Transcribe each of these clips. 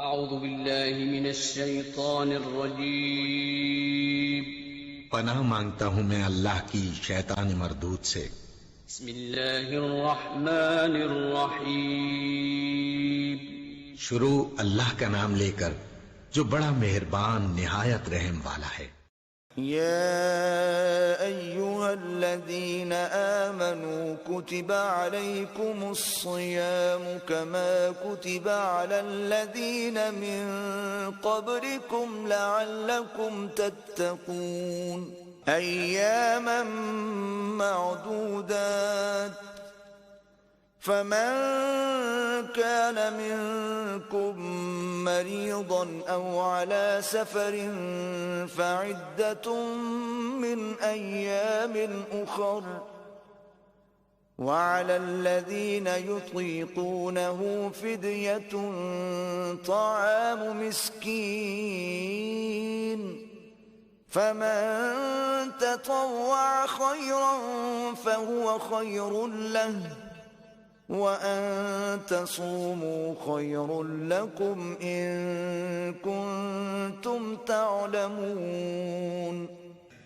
اعوذ باللہ من الشیطان الرجیم پناہ مانگتا ہوں میں اللہ کی شیطان مردود سے۔ بسم اللہ الرحمن الرحیم شروع اللہ کا نام لے کر جو بڑا مہربان نہایت رحم والا ہے۔ يا أيها الذين آمنوا كتب عليكم الصيام كما كتب على الذين من قبلكم لعلكم تتقون أياما معدودات فمن كان منكم مريضا أو على سفر فعدة من أيام أخر وعلى الذين يطيقونه فدية طعام مسكين فمن تطوع خيرا فهو خير له وَأَن تَصُومُوا خَيْرٌ لَكُمْ إِن كُنتُمْ تَعْلَمُونَ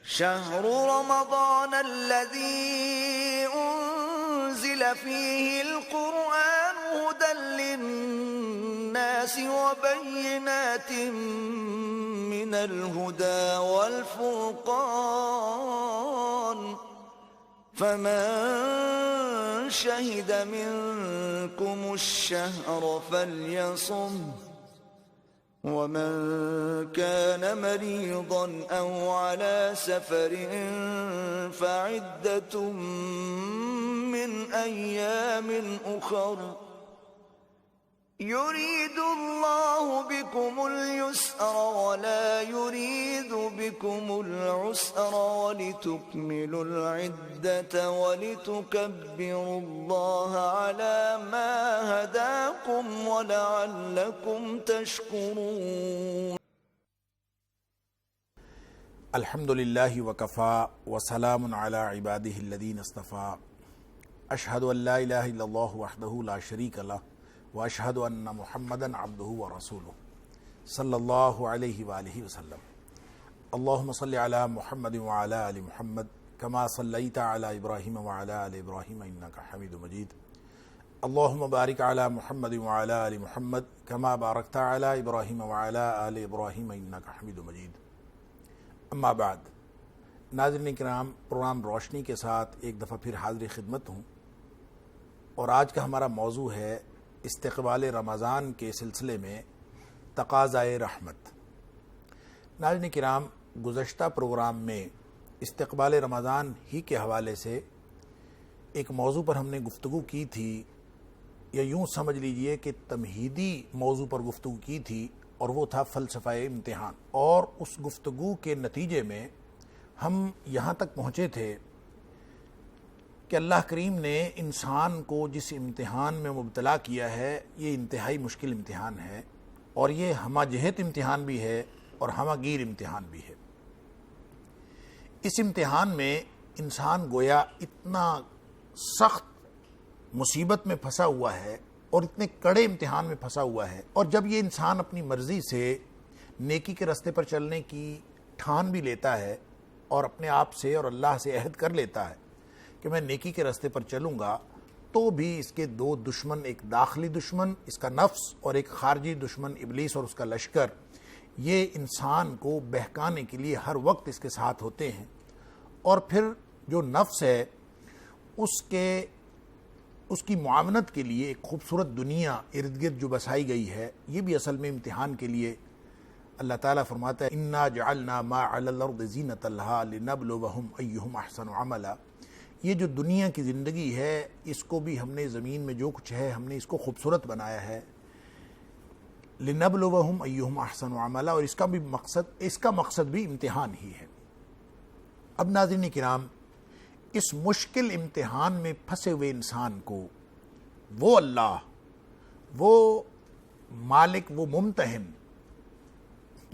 شَهْرُ رَمَضَانَ الَّذِي أُنزِلَ فِيهِ الْقُرْآنُ هُدًى لِّلنَّاسِ وَبَيِّنَاتٍ مِّنَ الْهُدَى وَالْفُرْقَانِ فمن شهد منكم الشهر فليصم ومن كان مريضا أو على سفر فعدة من أيام أخر يريد الله بكم اليسر ولا يريد بكم العسر ولتكملوا العدة ولتكبروا الله على ما هداكم ولعلكم تشكرون الحمد لله وكفى وسلام على عباده الذين اصطفى أشهد أن لا إله إلا الله وحده لا شريك له واشهد ان محمدا عبده ورسوله صلی اللہ علیہ وآلہ وسلم اللہم صل علی محمد وعلی آل محمد کما صلیت علی ابراہیم وعلی آل ابراہیم انک حمید مجید اللہم بارک علی محمد وعلی آل محمد کما بارکت علی ابراہیم وعلی آل ابراہیم انک حمید مجید اما بعد ناظرین کرام، پروگرام روشنی کے ساتھ ایک دفعہ پھر حاضر خدمت ہوں، اور آج کا ہمارا موضوع ہے استقبال رمضان کے سلسلے میں تقاضائے رحمت۔ ناظرین کرام، گزشتہ پروگرام میں استقبال رمضان ہی کے حوالے سے ایک موضوع پر ہم نے گفتگو کی تھی، یا یوں سمجھ لیجئے کہ تمہیدی موضوع پر گفتگو کی تھی، اور وہ تھا فلسفہ امتحان۔ اور اس گفتگو کے نتیجے میں ہم یہاں تک پہنچے تھے کہ اللہ کریم نے انسان کو جس امتحان میں مبتلا کیا ہے، یہ انتہائی مشکل امتحان ہے، اور یہ ہمہ جہت امتحان بھی ہے اور ہمہ گیر امتحان بھی ہے۔ اس امتحان میں انسان گویا اتنا سخت مصیبت میں پھنسا ہوا ہے اور اتنے کڑے امتحان میں پھنسا ہوا ہے، اور جب یہ انسان اپنی مرضی سے نیکی کے راستے پر چلنے کی ٹھان بھی لیتا ہے اور اپنے آپ سے اور اللہ سے عہد کر لیتا ہے کہ میں نیکی کے راستے پر چلوں گا، تو بھی اس کے دو دشمن، ایک داخلی دشمن اس کا نفس اور ایک خارجی دشمن ابلیس اور اس کا لشکر، یہ انسان کو بہکانے کے لیے ہر وقت اس کے ساتھ ہوتے ہیں۔ اور پھر جو نفس ہے اس کی معاونت کے لیے ایک خوبصورت دنیا ارد گرد جو بسائی گئی ہے، یہ بھی اصل میں امتحان کے لیے اللہ تعالیٰ فرماتا ہے اِنَّا جَعَلْنَا مَا عَلَى الْأَرْضِ زِينَةً لَهَا لِنَبْلُوَهُمْ أَيُّهُمْ أَحْسَنُ عَمَلًا۔ یہ جو دنیا کی زندگی ہے، اس کو بھی ہم نے زمین میں جو کچھ ہے ہم نے اس کو خوبصورت بنایا ہے، لِنَبْلُوَهُمْ أَيُّهُمْ أَحْسَنُ عَمَلًا، اور اس کا مقصد بھی امتحان ہی ہے۔ اب ناظرین کرام، اس مشکل امتحان میں پھنسے ہوئے انسان کو وہ اللہ، وہ مالک، وہ ممتحن،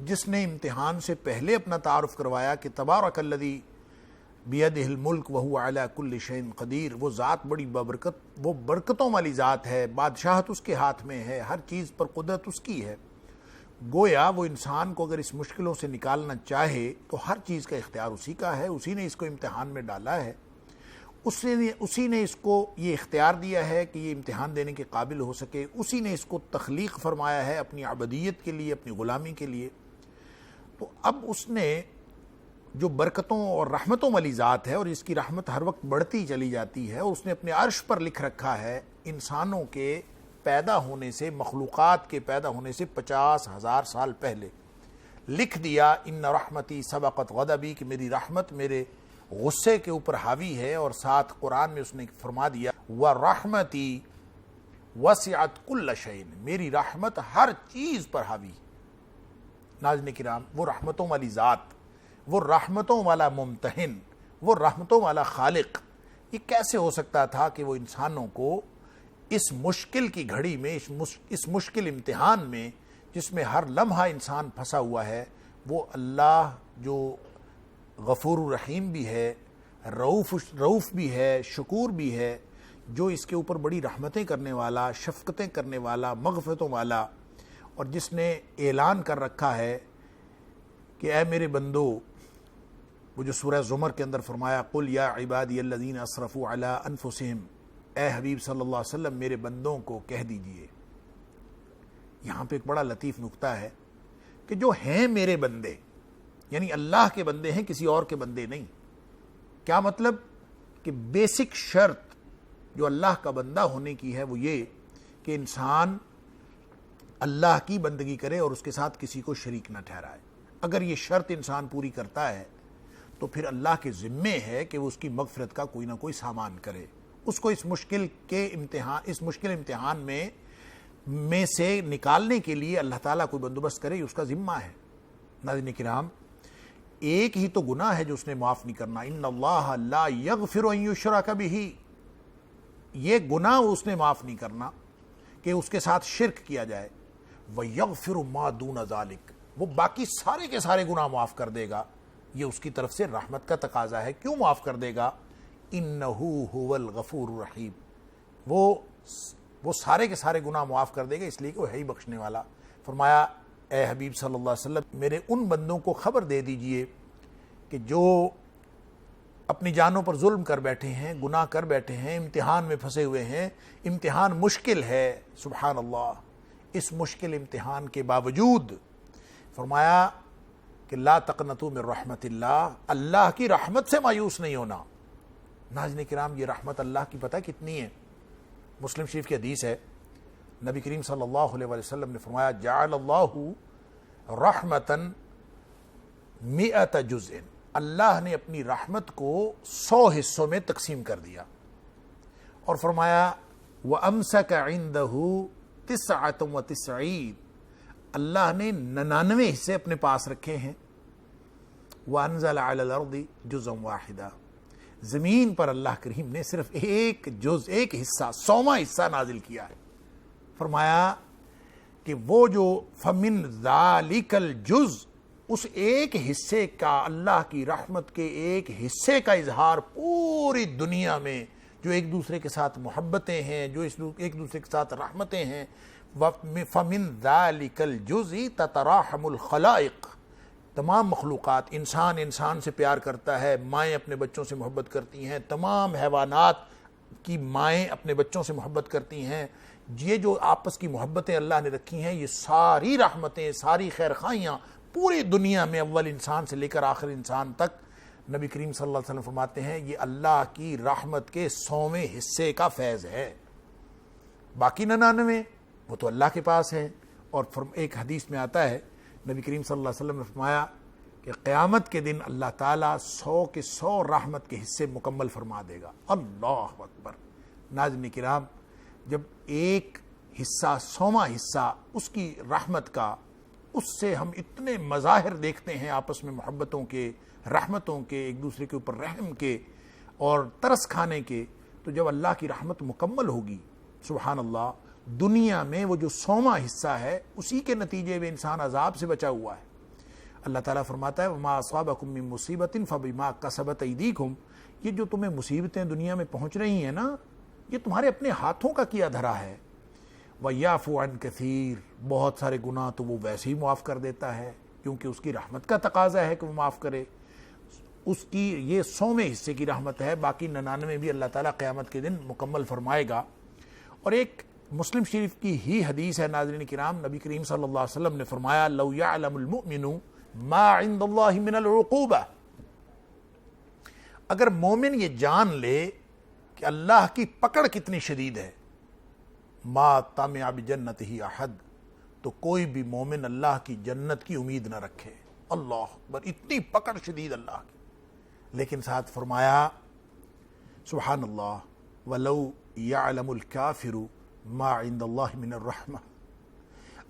جس نے امتحان سے پہلے اپنا تعارف کروایا کہ تبارک الذی بیدہ الملک وہو علی کل شیء قدیر، وہ ذات بڑی بابرکت، وہ برکتوں والی ذات ہے، بادشاہت اس کے ہاتھ میں ہے، ہر چیز پر قدرت اس کی ہے، گویا وہ انسان کو اگر اس مشکلوں سے نکالنا چاہے تو ہر چیز کا اختیار اسی کا ہے، اسی نے اس کو امتحان میں ڈالا ہے، اسی نے اس کو یہ اختیار دیا ہے کہ یہ امتحان دینے کے قابل ہو سکے، اسی نے اس کو تخلیق فرمایا ہے اپنی عبدیت کے لیے، اپنی غلامی کے لیے۔ تو اب اس نے جو برکتوں اور رحمتوں والی ذات ہے، اور اس کی رحمت ہر وقت بڑھتی چلی جاتی ہے، اور اس نے اپنے عرش پر لکھ رکھا ہے انسانوں کے پیدا ہونے سے، مخلوقات کے پیدا ہونے سے 50,000 سال پہلے لکھ دیا، ان رحمتی سبقت غضبی، کہ میری رحمت میرے غصے کے اوپر حاوی ہے، اور ساتھ قرآن میں اس نے فرما دیا وَرَحْمَتِي وَسِعَتْ كُلَّ شَيْءٍ، میری رحمت ہر چیز پر حاوی۔ ناظرین کرام، وہ رحمتوں والی ذات، وہ رحمتوں والا ممتحن، وہ رحمتوں والا خالق، یہ کیسے ہو سکتا تھا کہ وہ انسانوں کو اس مشکل کی گھڑی میں، اس مشکل امتحان میں جس میں ہر لمحہ انسان پھنسا ہوا ہے، وہ اللہ جو غفور الرحیم بھی ہے، رؤوف بھی ہے، شکور بھی ہے، جو اس کے اوپر بڑی رحمتیں کرنے والا، شفقتیں کرنے والا، مغفرتوں والا، اور جس نے اعلان کر رکھا ہے کہ اے میرے بندو، وہ جو سورہ زمر کے اندر فرمایا قُلْ يَا عِبَادِيَ الَّذِينَ أَسْرَفُوا عَلَىٰ أَنفُسِهِمْ، اے حبیب صلی اللہ علیہ وسلم میرے بندوں کو کہہ دیجئے۔ یہاں پہ ایک بڑا لطیف نکتہ ہے کہ جو ہیں میرے بندے، یعنی اللہ کے بندے ہیں، کسی اور کے بندے نہیں۔ کیا مطلب؟ کہ بیسک شرط جو اللہ کا بندہ ہونے کی ہے وہ یہ کہ انسان اللہ کی بندگی کرے اور اس کے ساتھ کسی کو شریک نہ ٹھہرائے۔ اگر یہ شرط انسان پوری کرتا ہے تو پھر اللہ کے ذمے ہے کہ وہ اس کی مغفرت کا کوئی نہ کوئی سامان کرے، اس کو اس مشکل امتحان میں سے نکالنے کے لیے اللہ تعالیٰ کوئی بندوبست کرے، اس کا ذمہ ہے۔ ناظرین کرام، ایک ہی تو گناہ ہے جو اس نے معاف نہیں کرنا، ان اللہ لا یغفر ان یشرک بہ، یہ گناہ اس نے معاف نہیں کرنا کہ اس کے ساتھ شرک کیا جائے، وَيَغْفِرُ مَا دُونَ ذَلِكَ، وہ باقی سارے کے سارے گناہ معاف کر دے گا۔ یہ اس کی طرف سے رحمت کا تقاضا ہے۔ کیوں معاف کر دے گا؟ اِنَّهُ هُوَ الْغَفُورُ الرَّحِيمُ، وہ سارے کے سارے گناہ معاف کر دے گا، اس لیے کہ وہ ہے ہی بخشنے والا۔ فرمایا اے حبیب صلی اللہ علیہ وسلم میرے ان بندوں کو خبر دے دیجئے کہ جو اپنی جانوں پر ظلم کر بیٹھے ہیں، گناہ کر بیٹھے ہیں، امتحان میں پھنسے ہوئے ہیں، امتحان مشکل ہے، سبحان اللہ، اس مشکل امتحان کے باوجود فرمایا کہ لا تقنطوا من رحمت اللہ، اللہ کی رحمت سے مایوس نہیں ہونا۔ ناظرین کرام، یہ رحمت اللہ کی پتہ کتنی ہے؟ مسلم شریف کی حدیث ہے، نبی کریم صلی اللہ علیہ وسلم نے فرمایا جعل اللہ رحمتاً 100 جزء، اللہ نے اپنی رحمت کو 100 حصوں میں تقسیم کر دیا، اور فرمایا وَأَمْسَكَ عِنْدَهُ 99، اللہ نے 99 حصے اپنے پاس رکھے ہیں۔ وَأَنزَلَ عَلَى الْأَرْضِ جُزًا وَاحِدًا، زمین پر اللہ کریم نے صرف ایک جز، ایک حصہ، 100واں حصہ نازل کیا ہے۔ فرمایا کہ وہ جو فَمِن ذَلِكَ الْجُزْ، اس ایک حصے کا، اللہ کی رحمت کے ایک حصے کا اظہار پوری دنیا میں جو ایک دوسرے کے ساتھ محبتیں ہیں، جو ایک دوسرے کے ساتھ رحمتیں ہیں، فَمِن ذَلِكَ الْجُزْءِ تَتَرَاحَمُ الْخَلَائِقُ، تمام مخلوقات، انسان سے پیار کرتا ہے، مائیں اپنے بچوں سے محبت کرتی ہیں، تمام حیوانات کی مائیں اپنے بچوں سے محبت کرتی ہیں۔ یہ جو آپس کی محبتیں اللہ نے رکھی ہیں، یہ ساری رحمتیں، ساری خیرخواہیاں پوری دنیا میں اول انسان سے لے کر آخر انسان تک، نبی کریم صلی اللہ علیہ وسلم فرماتے ہیں یہ اللہ کی رحمت کے 100ویں حصے کا فیض ہے۔ باقی 99 وہ تو اللہ کے پاس ہے۔ اور ایک حدیث میں آتا ہے، نبی کریم صلی اللہ علیہ وسلم نے فرمایا کہ قیامت کے دن اللہ تعالیٰ 100 کے 100 رحمت کے حصے مکمل فرما دے گا۔ اللہ اکبر۔ ناظرین کرام، جب ایک حصہ، 100واں حصہ اس کی رحمت کا، اس سے ہم اتنے مظاہر دیکھتے ہیں آپس میں محبتوں کے، رحمتوں کے، ایک دوسرے کے اوپر رحم کے اور ترس کھانے کے، تو جب اللہ کی رحمت مکمل ہوگی، سبحان اللہ، دنیا میں وہ جو 100واں حصہ ہے اسی کے نتیجے میں انسان عذاب سے بچا ہوا ہے۔ اللہ تعالیٰ فرماتا ہے وَمَا أَصَابَكُم مِّن مُّصِيبَةٍ فَبِمَا كَسَبَتْ أَيْدِيكُمْ، یہ جو تمہیں مصیبتیں دنیا میں پہنچ رہی ہیں نا، یہ تمہارے اپنے ہاتھوں کا کیا دھرا ہے۔ وَيَعْفُو عَنْ كَثِيرٍ، بہت سارے گناہ تو وہ ویسے ہی معاف کر دیتا ہے کیونکہ اس کی رحمت کا تقاضا ہے کہ وہ معاف کرے. اس کی یہ 100ویں حصے کی رحمت ہے، باقی 99 بھی اللہ تعالیٰ قیامت کے دن مکمل فرمائے گا. اور ایک مسلم شریف کی ہی حدیث ہے ناظرین کرام، نبی کریم صلی اللہ علیہ وسلم نے فرمایا لو یعلم المؤمن ما عند اللہ من العقوبہ، اگر مومن یہ جان لے کہ اللہ کی پکڑ کتنی شدید ہے، ما طمع بجنتہ احد، تو کوئی بھی مومن اللہ کی جنت کی امید نہ رکھے. اللہ اکبر، اتنی پکڑ شدید اللہ کی. لیکن ساتھ فرمایا سبحان اللہ ولو یعلم الکافر ما عند اللہ من الرحمہ،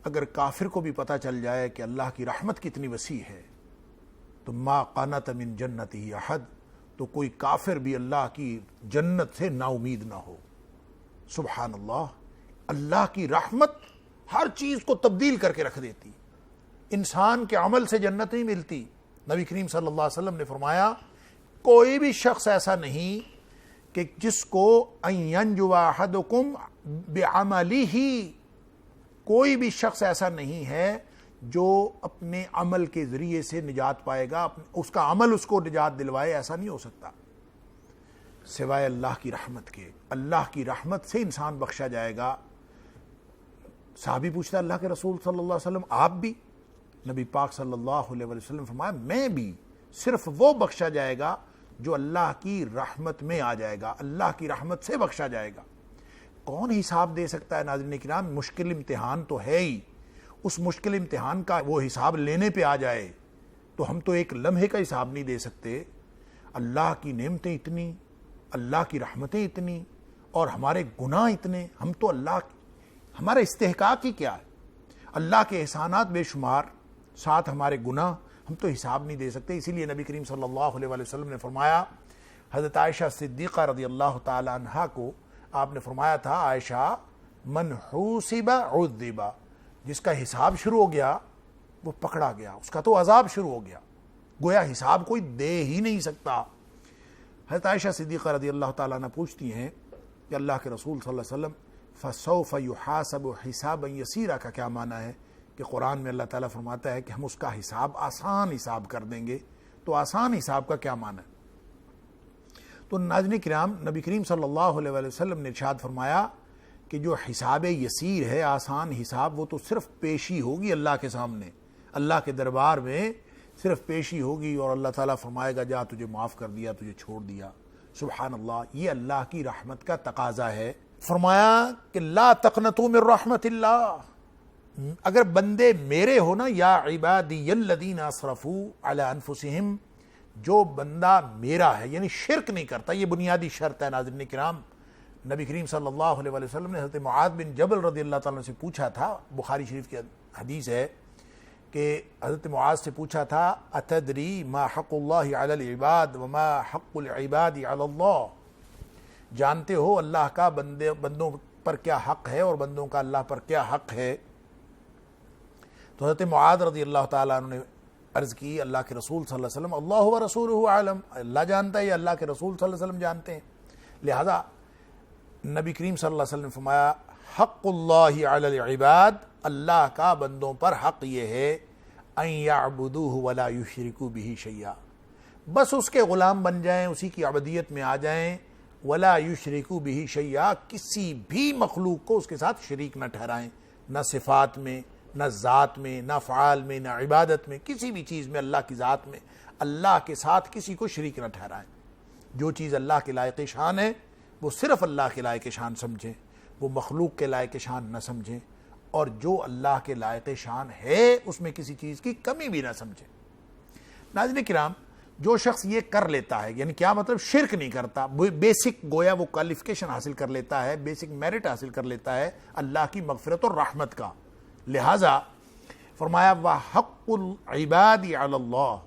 اگر کافر کو بھی پتہ چل جائے کہ اللہ کی رحمت کتنی وسیع ہے تو ما قنط من جنتہ احد، تو کوئی کافر بھی اللہ کی جنت سے نا امید نہ ہو. سبحان اللہ، اللہ کی رحمت ہر چیز کو تبدیل کر کے رکھ دیتی. انسان کے عمل سے جنت نہیں ملتی. نبی کریم صلی اللہ علیہ وسلم نے فرمایا کوئی بھی شخص ایسا نہیں کہ جس کو ان ینجو احدکم بعملہ، کوئی بھی شخص ایسا نہیں ہے جو اپنے عمل کے ذریعے سے نجات پائے گا، اس کا عمل اس کو نجات دلوائے، ایسا نہیں ہو سکتا سوائے اللہ کی رحمت کے. اللہ کی رحمت سے انسان بخشا جائے گا. صحابی پوچھتا اللہ کے رسول صلی اللہ علیہ وسلم آپ بھی؟ نبی پاک صلی اللہ علیہ وسلم فرمایا میں بھی. صرف وہ بخشا جائے گا جو اللہ کی رحمت میں آ جائے گا، اللہ کی رحمت سے بخشا جائے گا. کون حساب دے سکتا ہے ناظرین کرام؟ مشکل امتحان تو ہے ہی. اس مشکل امتحان کا وہ حساب لینے پہ آ جائے تو ہم تو ایک لمحے کا حساب نہیں دے سکتے. اللہ کی نعمتیں اتنی، اللہ کی رحمتیں اتنی، اور ہمارے گناہ اتنے. ہم تو ہمارا استحقاق ہی کیا ہے؟ اللہ کے احسانات بے شمار، ساتھ ہمارے گناہ، ہم تو حساب نہیں دے سکتے. اسی لیے نبی کریم صلی اللہ علیہ وسلم نے فرمایا، حضرت عائشہ صدیقہ رضی اللہ تعالی عنہا کو آپ نے فرمایا تھا عائشہ من حوسب عذب، جس کا حساب شروع ہو گیا وہ پکڑا گیا، اس کا تو عذاب شروع ہو گیا، گویا حساب کوئی دے ہی نہیں سکتا. حضرت عائشہ صدیقہ رضی اللہ تعالیٰ عنہ پوچھتی ہیں کہ اللہ کے رسول صلی اللہ علیہ وسلم فَسَوْفَ يُحَاسَبُ حِسَابًا يَسِيرًا کا کیا معنی ہے؟ کہ قرآن میں اللہ تعالیٰ فرماتا ہے کہ ہم اس کا حساب آسان حساب کر دیں گے. تو آسان حساب کا کیا معنی ہے؟ تو ناظرین کرام، نبی کریم صلی اللہ علیہ وسلم نے ارشاد فرمایا کہ جو حساب یسیر ہے، آسان حساب، وہ تو صرف پیشی ہوگی اللہ کے سامنے، اللہ کے دربار میں صرف پیشی ہوگی، اور اللہ تعالیٰ فرمائے گا جا تجھے معاف کر دیا، تجھے چھوڑ دیا. سبحان اللہ، یہ اللہ کی رحمت کا تقاضا ہے. فرمایا کہ لا تقنطوا من رحمت اللہ، اگر بندے میرے ہو نا، یا عبادی الذین اسرفوا علی انفسہم، جو بندہ میرا ہے یعنی شرک نہیں کرتا، یہ بنیادی شرط ہے ناظرین کرام. نبی کریم صلی اللہ علیہ وسلم نے حضرت معاذ بن جبل رضی اللہ تعالیٰ سے پوچھا تھا، بخاری شریف کی حدیث ہے کہ حضرت معاذ سے پوچھا تھا اتدری ما حق اللہ علی العباد وما حق العباد علی اللہ، جانتے ہو اللہ کا بندوں پر کیا حق ہے اور بندوں کا اللہ پر کیا حق ہے؟ تو حضرت معاذ رضی اللہ تعالیٰ عنہ نے عرض کی اللہ کے رسول صلی اللہ علیہ وسلم اللہ و رسولہ عالم، اللہ جانتا ہے یا اللہ کے رسول صلی اللہ علیہ وسلم جانتے ہیں. لہذا نبی کریم صلی اللہ علیہ وسلم نے فرمایا حق اللہ علی العباد، اللہ کا بندوں پر حق یہ ہے ان یعبدوہ ولا یشرکوا بہ شیئا، بس اس کے غلام بن جائیں، اسی کی عبودیت میں آ جائیں. ولا یشرکوا بہ شیئا، کسی بھی مخلوق کو اس کے ساتھ شریک نہ ٹھہرائیں، نہ صفات میں، نہ ذات میں، نہ افعال میں، نہ عبادت میں، کسی بھی چیز میں، اللہ کی ذات میں اللہ کے ساتھ کسی کو شریک نہ ٹھہرائیں. جو چیز اللہ کے لائق شان ہے وہ صرف اللہ کے لائق شان سمجھیں، وہ مخلوق کے لائق شان نہ سمجھیں، اور جو اللہ کے لائق شان ہے اس میں کسی چیز کی کمی بھی نہ سمجھیں. ناظرین کرام، جو شخص یہ کر لیتا ہے، یعنی کیا مطلب؟ شرک نہیں کرتا، بیسک گویا وہ کوالیفیکیشن حاصل کر لیتا ہے، بیسک میرٹ حاصل کر لیتا ہے اللہ کی مغفرت اور رحمت کا. لہذا فرمایا وَحَقُّ الْعِبَادِ عَلَى اللَّهِ،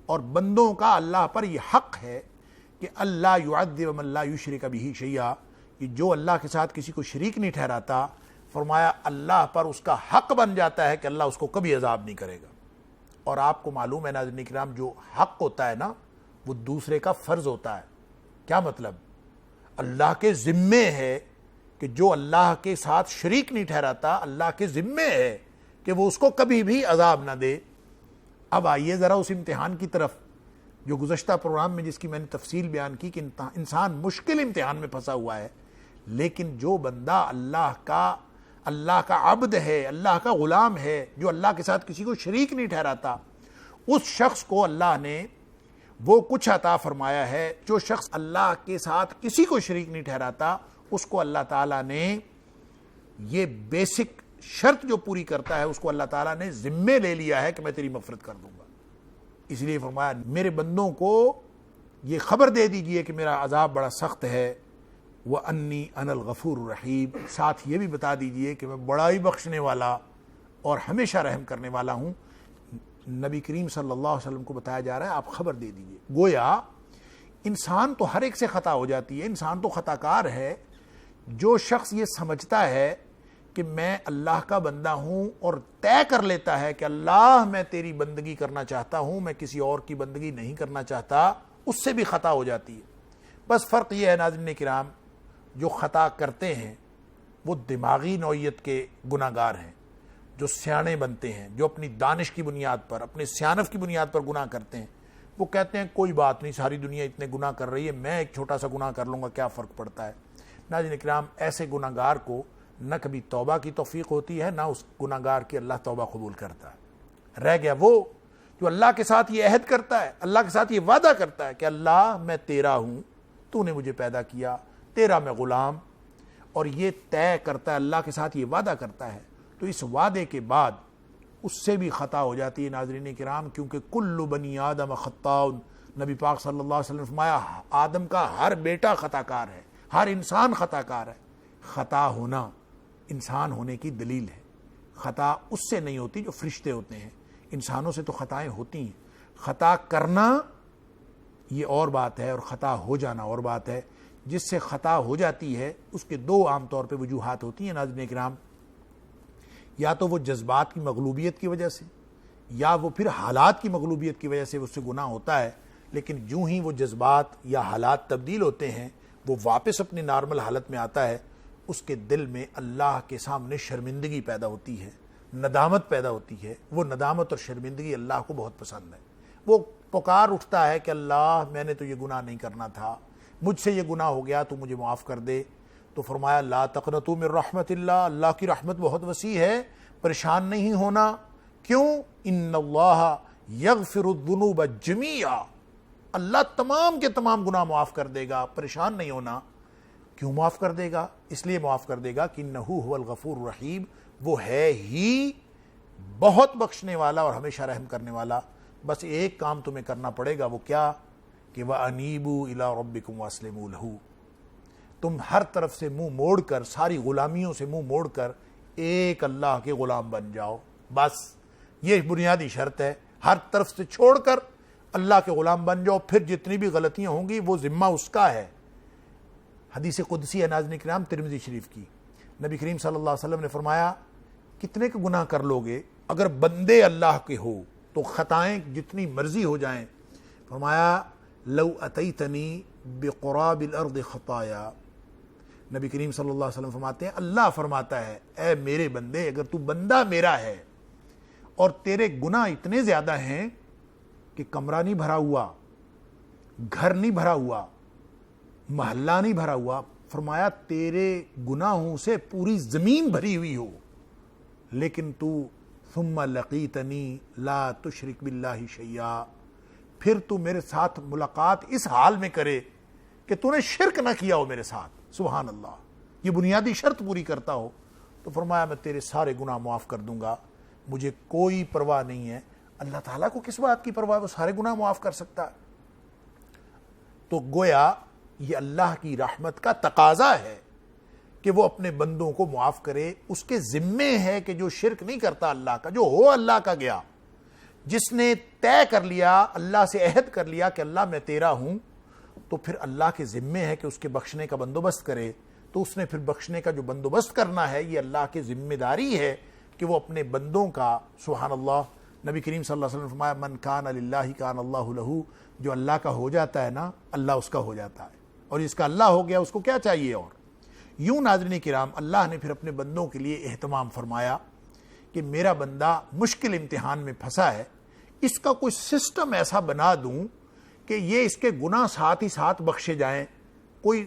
اور بندوں کا اللہ پر یہ حق ہے کہ اللہ يُعَذِّبَ مَن لَا يُشْرِكَ بِهِ شَيْئًا، کہ جو اللہ کے ساتھ کسی کو شریک نہیں ٹھہراتا، فرمایا اللہ پر اس کا حق بن جاتا ہے کہ اللہ اس کو کبھی عذاب نہیں کرے گا. اور آپ کو معلوم ہے ناظرین کرام، جو حق ہوتا ہے نا وہ دوسرے کا فرض ہوتا ہے. کیا مطلب؟ اللہ کے ذمے ہے کہ جو اللہ کے ساتھ شریک نہیں ٹھہراتا اللہ کے ذمے ہے کہ وہ اس کو کبھی بھی عذاب نہ دے۔ اب آئیے ذرا اس امتحان کی طرف جو گزشتہ پروگرام میں جس کی میں نے تفصیل بیان کی کہ انسان مشکل امتحان میں پھنسا ہوا ہے، لیکن جو بندہ اللہ کا عبد ہے، اللہ کا غلام ہے، جو اللہ کے ساتھ کسی کو شریک نہیں ٹھہراتا، اس شخص کو اللہ نے وہ کچھ عطا فرمایا ہے۔ جو شخص اللہ کے ساتھ کسی کو شریک نہیں ٹھہراتا اس کو اللہ تعالیٰ نے یہ بیسک شرط جو پوری کرتا ہے اس کو اللہ تعالیٰ نے ذمے لے لیا ہے کہ میں تیری مغفرت کر دوں گا۔ اس لیے فرمایا میرے بندوں کو یہ خبر دے دیجئے کہ میرا عذاب بڑا سخت ہے، وَأَنِّي أَنَا الْغَفُورُ الرَّحِيمُ، ساتھ یہ بھی بتا دیجئے کہ میں بڑا ہی بخشنے والا اور ہمیشہ رحم کرنے والا ہوں۔ نبی کریم صلی اللہ علیہ وسلم کو بتایا جا رہا ہے آپ خبر دے دیجئے۔ گویا انسان تو ہر ایک سے خطا ہو جاتی ہے، انسان تو خطا کار ہے۔ جو شخص یہ سمجھتا ہے کہ میں اللہ کا بندہ ہوں اور طے کر لیتا ہے کہ اللہ میں تیری بندگی کرنا چاہتا ہوں، میں کسی اور کی بندگی نہیں کرنا چاہتا، اس سے بھی خطا ہو جاتی ہے۔ بس فرق یہ ہے ناظرین کرام، جو خطا کرتے ہیں وہ دماغی نوعیت کے گناہ گار ہیں، جو سیانے بنتے ہیں، جو اپنی دانش کی بنیاد پر، اپنے سیانف کی بنیاد پر گناہ کرتے ہیں، وہ کہتے ہیں کوئی بات نہیں، ساری دنیا اتنے گناہ کر رہی ہے، میں ایک چھوٹا سا گناہ کر لوں گا، کیا فرق پڑتا ہے۔ ناظرین کرام، ایسے گناہ گار کو نہ کبھی توبہ کی توفیق ہوتی ہے، نہ اس گناہ گار کی اللہ توبہ قبول کرتا ہے۔ رہ گیا وہ جو اللہ کے ساتھ یہ عہد کرتا ہے، اللہ کے ساتھ یہ وعدہ کرتا ہے کہ اللہ میں تیرا ہوں، تو نے مجھے پیدا کیا، تیرا میں غلام، اور یہ طے کرتا ہے، اللہ کے ساتھ یہ وعدہ کرتا ہے، تو اس وعدے کے بعد اس سے بھی خطا ہو جاتی ہے ناظرین کرام، کیونکہ کل بنی آدم خطاء، نبی پاک صلی اللہ علیہ وسلم نے فرمایا آدم کا ہر بیٹا خطا کار ہے، ہر انسان خطا کار ہے۔ خطا ہونا انسان ہونے کی دلیل ہے۔ خطا اس سے نہیں ہوتی جو فرشتے ہوتے ہیں، انسانوں سے تو خطائیں ہوتی ہیں۔ خطا کرنا یہ اور بات ہے اور خطا ہو جانا اور بات ہے۔ جس سے خطا ہو جاتی ہے اس کے دو عام طور پہ وجوہات ہوتی ہیں ناظرین کرام، یا تو وہ جذبات کی مغلوبیت کی وجہ سے، یا وہ پھر حالات کی مغلوبیت کی وجہ سے اس سے گناہ ہوتا ہے، لیکن جو ہی وہ جذبات یا حالات تبدیل ہوتے ہیں، وہ واپس اپنی نارمل حالت میں آتا ہے، اس کے دل میں اللہ کے سامنے شرمندگی پیدا ہوتی ہے، ندامت پیدا ہوتی ہے۔ وہ ندامت اور شرمندگی اللہ کو بہت پسند ہے۔ وہ پکار اٹھتا ہے کہ اللہ میں نے تو یہ گناہ نہیں کرنا تھا، مجھ سے یہ گناہ ہو گیا، تو مجھے معاف کر دے۔ تو فرمایا لا تقنطوا من رحمت اللہ، اللہ کی رحمت بہت وسیع ہے، پریشان نہیں ہونا۔ کیوں؟ ان اللہ یغفر الذنوب جمیعا، اللہ تمام کے تمام گناہ معاف کر دے گا، پریشان نہیں ہونا۔ کیوں معاف کر دے گا؟ اس لیے معاف کر دے گا کہ انہ هو الغفور الرحیم، وہ ہے ہی بہت بخشنے والا اور ہمیشہ رحم کرنے والا۔ بس ایک کام تمہیں کرنا پڑے گا، وہ کیا؟ کہ وَأَنِيبُوا إِلَىٰ رَبِّكُمْ وَأَسْلِمُوا لَهُ، تم ہر طرف سے منہ موڑ کر، ساری غلامیوں سے منہ موڑ کر ایک اللہ کے غلام بن جاؤ۔ بس یہ بنیادی شرط ہے، ہر طرف سے چھوڑ کر اللہ کے غلام بن جاؤ، پھر جتنی بھی غلطیاں ہوں گی وہ ذمہ اس کا ہے۔ حدیث قدسی ہے ناظرین کرام ترمذی شریف کی، نبی کریم صلی اللہ علیہ وسلم نے فرمایا کتنے کے گناہ کر لوگے اگر بندے اللہ کے ہو تو خطائیں جتنی مرضی ہو جائیں، فرمایا لو اتیتنی بقراب الارض خطایا، نبی کریم صلی اللہ علیہ وسلم فرماتے ہیں اللہ فرماتا ہے اے میرے بندے، اگر تو بندہ میرا ہے اور تیرے گناہ اتنے زیادہ ہیں کہ کمرہ نہیں بھرا ہوا، گھر نہیں بھرا ہوا، محلہ نہیں بھرا ہوا، فرمایا تیرے گناہوں سے پوری زمین بھری ہوئی ہو، لیکن تو ثم لقیتنی لا تشرک باللہ شیئا، پھر تو میرے ساتھ ملاقات اس حال میں کرے کہ تو نے شرک نہ کیا ہو میرے ساتھ، سبحان اللہ، یہ بنیادی شرط پوری کرتا ہو، تو فرمایا میں تیرے سارے گناہ معاف کر دوں گا، مجھے کوئی پرواہ نہیں ہے۔ اللہ تعالیٰ کو کس بات کی پرواہ؟ وہ سارے گناہ معاف کر سکتا ہے۔ تو گویا یہ اللہ کی رحمت کا تقاضا ہے کہ وہ اپنے بندوں کو معاف کرے، اس کے ذمے ہے کہ جو شرک نہیں کرتا اللہ کا، جو ہو اللہ کا گیا، جس نے طے کر لیا، اللہ سے عہد کر لیا کہ اللہ میں تیرا ہوں، تو پھر اللہ کے ذمے ہے کہ اس کے بخشنے کا بندوبست کرے۔ تو اس نے پھر بخشنے کا جو بندوبست کرنا ہے یہ اللہ کی ذمہ داری ہے کہ وہ اپنے بندوں کا، سبحان اللہ، نبی کریم صلی اللہ علیہ وسلم نے فرمایا من کان للہ کان اللہ لہ، جو اللہ کا ہو جاتا ہے نا اللہ اس کا ہو جاتا ہے، اور جس کا اللہ ہو گیا اس کو کیا چاہیے اور۔ یوں ناظرین کرام اللہ نے پھر اپنے بندوں کے لیے اہتمام فرمایا کہ میرا بندہ مشکل امتحان میں پھنسا ہے، اس کا کوئی سسٹم ایسا بنا دوں کہ یہ اس کے گناہ ساتھ ہی ساتھ بخشے جائیں، کوئی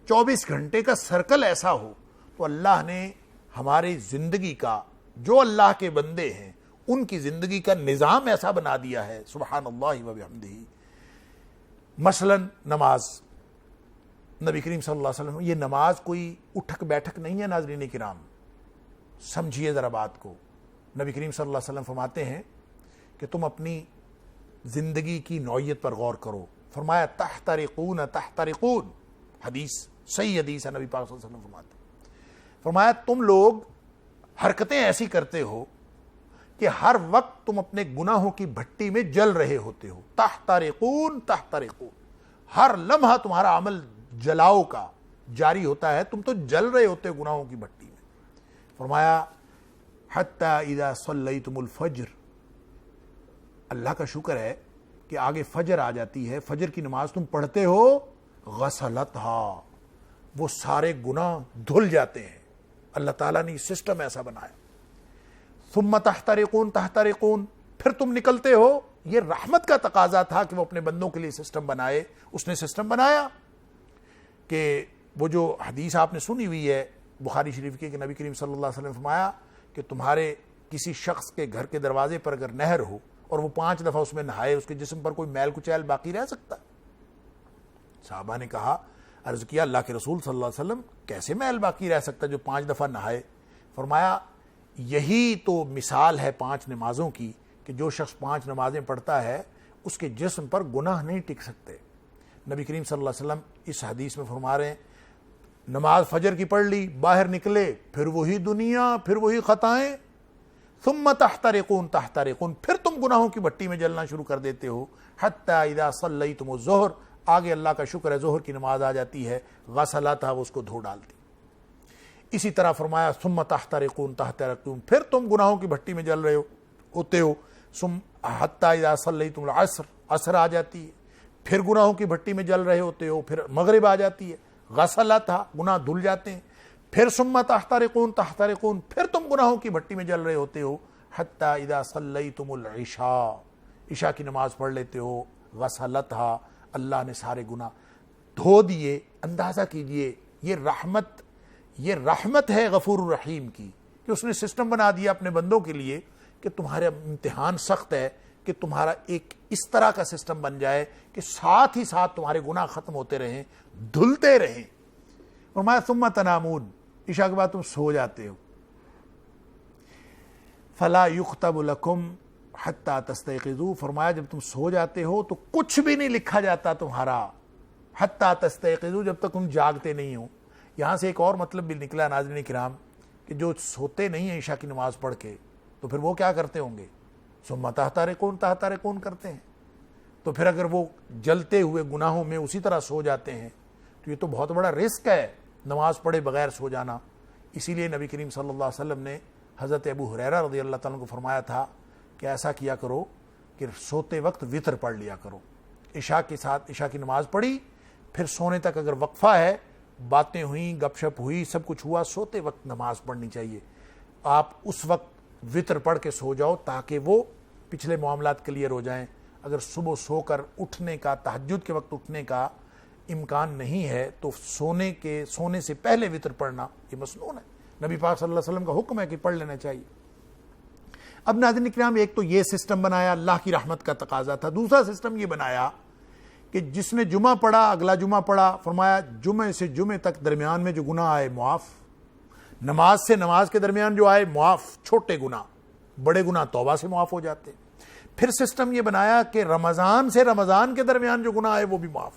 24 گھنٹے کا سرکل ایسا ہو۔ تو اللہ نے ہماری زندگی کا، جو اللہ کے بندے ہیں ان کی زندگی کا نظام ایسا بنا دیا ہے، سبحان اللہ و بحمدہ۔ مثلا نماز، نبی کریم صلی اللہ علیہ وسلم، یہ نماز کوئی اٹھک بیٹھک نہیں ہے ناظرین کرام، سمجھیے ذرا بات کو۔ نبی کریم صلی اللہ علیہ وسلم فرماتے ہیں کہ تم اپنی زندگی کی نوعیت پر غور کرو، فرمایا تحترقون تحترقون، حدیث صحیح حدیث ہے، نبی پاک صلی اللہ علیہ وسلم فرماتے ہیں، فرمایا تم لوگ حرکتیں ایسی کرتے ہو کہ ہر وقت تم اپنے گناہوں کی بھٹی میں جل رہے ہوتے ہو، تحترقون تحترقون، ہر لمحہ تمہارا عمل جلاؤ کا جاری ہوتا ہے، تم تو جل رہے ہوتے ہو گناہوں کی بھٹی میں۔ فرمایا حتی اذا صلیتم الفجر، اللہ کا شکر ہے کہ آگے فجر آ جاتی ہے، فجر کی نماز تم پڑھتے ہو، غسلتھا، وہ سارے گناہ دھل جاتے ہیں۔ اللہ تعالیٰ نے یہ سسٹم ایسا بنایا۔ ثم تحترقون تحترقون، پھر تم نکلتے ہو۔ یہ رحمت کا تقاضا تھا کہ وہ اپنے بندوں کے لیے سسٹم بنائے۔ اس نے سسٹم بنایا کہ وہ جو حدیث آپ نے سنی ہوئی ہے بخاری شریف کی کہ نبی کریم صلی اللہ علیہ وسلم فرمایا کہ تمہارے کسی شخص کے گھر کے دروازے پر اگر نہر ہو اور وہ 5 دفعہ اس میں نہائے، اس کے جسم پر کوئی میل کچیل باقی رہ سکتا؟ صحابہ نے کہا، عرض کیا اللہ کے رسول صلی اللہ علیہ وسلم کیسے میل باقی رہ سکتا جو 5 دفعہ نہائے؟ فرمایا یہی تو مثال ہے 5 نمازوں کی کہ جو شخص 5 نمازیں پڑھتا ہے اس کے جسم پر گناہ نہیں ٹک سکتے۔ نبی کریم صلی اللہ علیہ وسلم اس حدیث میں فرما رہے ہیں نماز فجر کی پڑھ لی، باہر نکلے، پھر وہی دنیا، پھر وہی خطائیں، ثم تحترقون تحترقون، پھر تم گناہوں کی بھٹی میں جلنا شروع کر دیتے ہو۔ حتی اذا صلیتم الظہر، آگے اللہ کا شکر ہے ظہر کی نماز آ جاتی ہے، غسلتھا، وہ اس کو دھو ڈالتی۔ اسی طرح فرمایا ثم تحترقون تحترقون، پھر تم گناہوں کی بھٹی میں جل رہے ہوتے ہو۔ حتی اذا صلیتم العصر، عصر آ جاتی ہے، پھر گناہوں کی بھٹی میں جل رہے ہوتے ہو، پھر مغرب آ جاتی ہے، غسلتھا، گناہ دھل جاتے ہیں، پھر ثم تحترقون تحترقون، پھر تم گناہوں کی بھٹی میں جل رہے ہوتے ہو۔ حتی اذا صلیتم العشاء، عشاء کی نماز پڑھ لیتے ہو، غسلتھا، اللہ نے سارے گناہ دھو دیے۔ اندازہ کیجئے یہ رحمت ہے غفور الرحیم کی کہ اس نے سسٹم بنا دیا اپنے بندوں کے لیے کہ تمہارا امتحان سخت ہے، کہ تمہارا ایک اس طرح کا سسٹم بن جائے کہ ساتھ ہی ساتھ تمہارے گناہ ختم ہوتے رہیں، دھلتے رہیں۔ فرمایا ثم تنامون، عشاء کے بعد تم سو جاتے ہو۔ فلا یکتب لکم حتی تستیقظوا، فرمایا جب تم سو جاتے ہو تو کچھ بھی نہیں لکھا جاتا تمہارا، حتی تستیقظوا، جب تک تم جاگتے نہیں ہو۔ یہاں سے ایک اور مطلب بھی نکلا ناظرین کرام کہ جو سوتے نہیں ہیں عشاء کی نماز پڑھ کے تو پھر وہ کیا کرتے ہوں گے؟ ثم تحترقون تحترقون کرتے ہیں۔ تو پھر اگر وہ جلتے ہوئے گناہوں میں اسی طرح سو جاتے ہیں تو یہ تو بہت بڑا رسک ہے نماز پڑھے بغیر سو جانا۔ اسی لیے نبی کریم صلی اللہ علیہ وسلم نے حضرت ابو ہریرہ رضی اللہ تعالیٰ کو فرمایا تھا کہ ایسا کیا کرو کہ سوتے وقت وتر پڑھ لیا کرو۔ عشاء کے ساتھ عشاء کی نماز پڑھی، پھر سونے تک اگر وقفہ ہے، باتیں ہوئیں، گپ شپ ہوئی، سب کچھ ہوا، سوتے وقت نماز پڑھنی چاہیے۔ آپ اس وقت وتر پڑھ کے سو جاؤ تاکہ وہ پچھلے معاملات کلیئر ہو جائیں۔ اگر صبح سو کر اٹھنے کا، تہجد کے وقت اٹھنے کا امکان نہیں ہے تو سونے سے پہلے وتر پڑھنا یہ مسنون ہے، نبی پاک صلی اللہ علیہ وسلم کا حکم ہے کہ پڑھ لینا چاہیے۔ اب ناظرین کرام ایک تو یہ سسٹم بنایا، اللہ کی رحمت کا تقاضا تھا۔ دوسرا سسٹم یہ بنایا کہ جس نے جمعہ پڑھا، اگلا جمعہ پڑھا، فرمایا جمعے سے جمعے تک درمیان میں جو گناہ آئے معاف، نماز سے نماز کے درمیان جو آئے معاف، چھوٹے گناہ، بڑے گناہ توبہ سے معاف ہو جاتے۔ پھر سسٹم یہ بنایا کہ رمضان سے رمضان کے درمیان جو گناہ آئے وہ بھی معاف،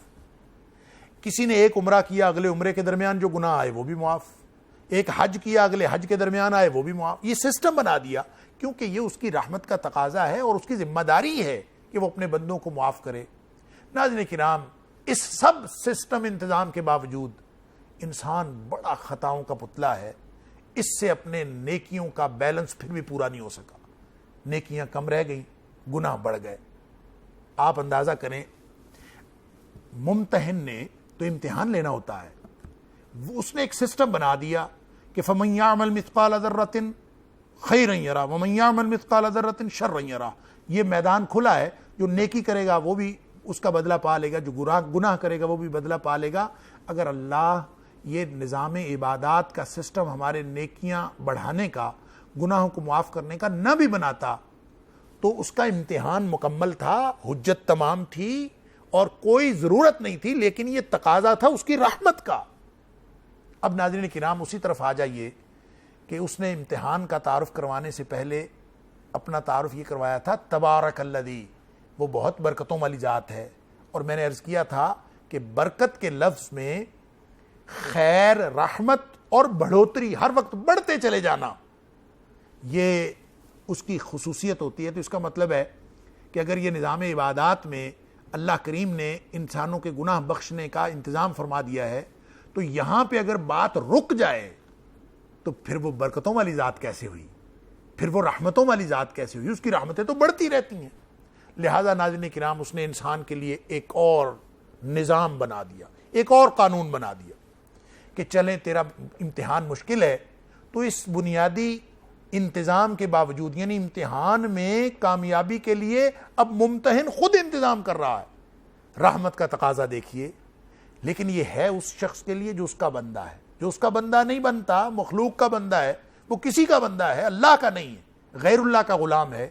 کسی نے ایک عمرہ کیا اگلے عمرے کے درمیان جو گناہ آئے وہ بھی معاف، ایک حج کیا اگلے حج کے درمیان آئے وہ بھی معاف۔ یہ سسٹم بنا دیا کیونکہ یہ اس کی رحمت کا تقاضا ہے اور اس کی ذمہ داری ہے کہ وہ اپنے بندوں کو معاف کرے۔ ناظرین کرام، اس سب سسٹم انتظام کے باوجود انسان بڑا خطاؤں کا پتلا ہے، اس سے اپنے نیکیوں کا بیلنس پھر بھی پورا نہیں ہو سکا، نیکیاں کم رہ گئیں، گناہ بڑھ گئے۔ آپ اندازہ کریں، ممتحن نے تو امتحان لینا ہوتا ہے، اس نے ایک سسٹم بنا دیا کہ فَمَن يَعْمَلْ مِثْقَالَ ذَرَّةٍ خَيْرًا يَرَهُ وَمَن يَعْمَلْ مِثْقَالَ ذَرَّةٍ شَرًّا يَرَهُ۔ یہ میدان کھلا ہے، جو نیکی کرے گا وہ بھی اس کا بدلہ پا لے گا، جو گناہ کرے گا وہ بھی بدلہ پا لے گا۔ اگر اللہ یہ نظام عبادات کا سسٹم ہمارے نیکیاں بڑھانے کا، گناہوں کو معاف کرنے کا نہ بھی بناتا تو اس کا امتحان مکمل تھا، حجت تمام تھی اور کوئی ضرورت نہیں تھی، لیکن یہ تقاضا تھا اس کی رحمت کا۔ اب ناظرین کرام اسی طرف آ جائیے کہ اس نے امتحان کا تعارف کروانے سے پہلے اپنا تعارف یہ کروایا تھا تبارک الذی، وہ بہت برکتوں والی ذات ہے، اور میں نے عرض کیا تھا کہ برکت کے لفظ میں خیر، رحمت اور بڑھوتری، ہر وقت بڑھتے چلے جانا، یہ اس کی خصوصیت ہوتی ہے۔ تو اس کا مطلب ہے کہ اگر یہ نظام عبادات میں اللہ کریم نے انسانوں کے گناہ بخشنے کا انتظام فرما دیا ہے، تو یہاں پہ اگر بات رک جائے تو پھر وہ برکتوں والی ذات کیسے ہوئی، پھر وہ رحمتوں والی ذات کیسے ہوئی؟ اس کی رحمتیں تو بڑھتی رہتی ہیں۔ لہذا ناظرین کرام اس نے انسان کے لیے ایک اور نظام بنا دیا، ایک اور قانون بنا دیا کہ چلیں تیرا امتحان مشکل ہے، تو اس بنیادی انتظام کے باوجود، یعنی امتحان میں کامیابی کے لیے اب ممتحن خود انتظام کر رہا ہے۔ رحمت کا تقاضا دیکھیے، لیکن یہ ہے اس شخص کے لیے جو اس کا بندہ ہے۔ جو اس کا بندہ نہیں بنتا، مخلوق کا بندہ ہے، وہ کسی کا بندہ ہے، اللہ کا نہیں ہے، غیر اللہ کا غلام ہے،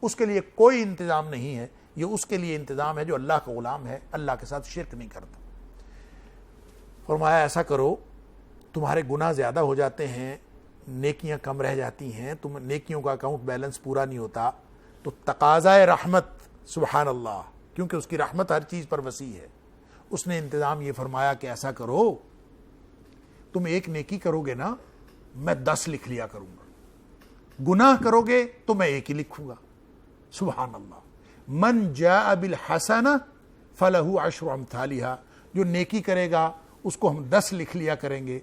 اس کے لیے کوئی انتظام نہیں ہے۔ یہ اس کے لیے انتظام ہے جو اللہ کا غلام ہے، اللہ کے ساتھ شرک نہیں کرتا۔ فرمایا ایسا کرو، تمہارے گناہ زیادہ ہو جاتے ہیں، نیکیاں کم رہ جاتی ہیں، تم نیکیوں کا اکاؤنٹ بیلنس پورا نہیں ہوتا، تو تقاضائے رحمت، سبحان اللہ، کیونکہ اس کی رحمت ہر چیز پر وسیع ہے، اس نے انتظام یہ فرمایا کہ ایسا کرو، تم ایک نیکی کرو گے نا، میں 10 لکھ لیا کروں گا، گناہ کرو گے تو میں ایک ہی لکھوں گا۔ سبحان اللہ۔ من جاء بالحسنہ فلہ عشر امثالہا، جو نیکی کرے گا اس کو ہم 10 لکھ لیا کریں گے۔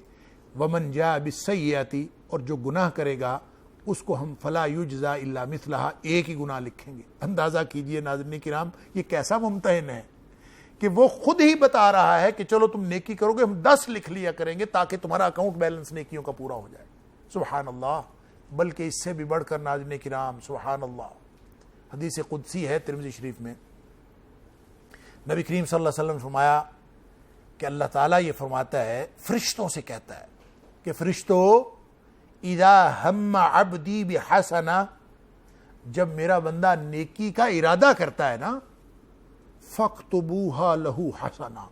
ومن جاء بالسیئۃ، اور جو گناہ کرے گا اس کو ہم فلا یجزا الا مثلہا، ایک ہی گناہ لکھیں گے۔ اندازہ کیجئے ناظرین کرام یہ کیسا ممتحن ہے کہ وہ خود ہی بتا رہا ہے کہ چلو تم نیکی کرو گے، ہم 10 لکھ لیا کریں گے تاکہ تمہارا اکاؤنٹ بیلنس نیکیوں کا پورا ہو جائے۔ سبحان اللہ۔ بلکہ اس سے بھی بڑھ کر ناظرین کرام، سبحان اللہ، حدیث قدسی ہے ترمذی شریف میں، نبی کریم صلی اللہ علیہ وسلم فرمایا کہ اللہ تعالیٰ یہ فرماتا ہے، فرشتوں سے کہتا ہے کہ فرشتو اذا ہم عبدی بحسنہ، جب میرا بندہ نیکی کا ارادہ کرتا ہے نا، فاکتبوہا لہو حسنہ،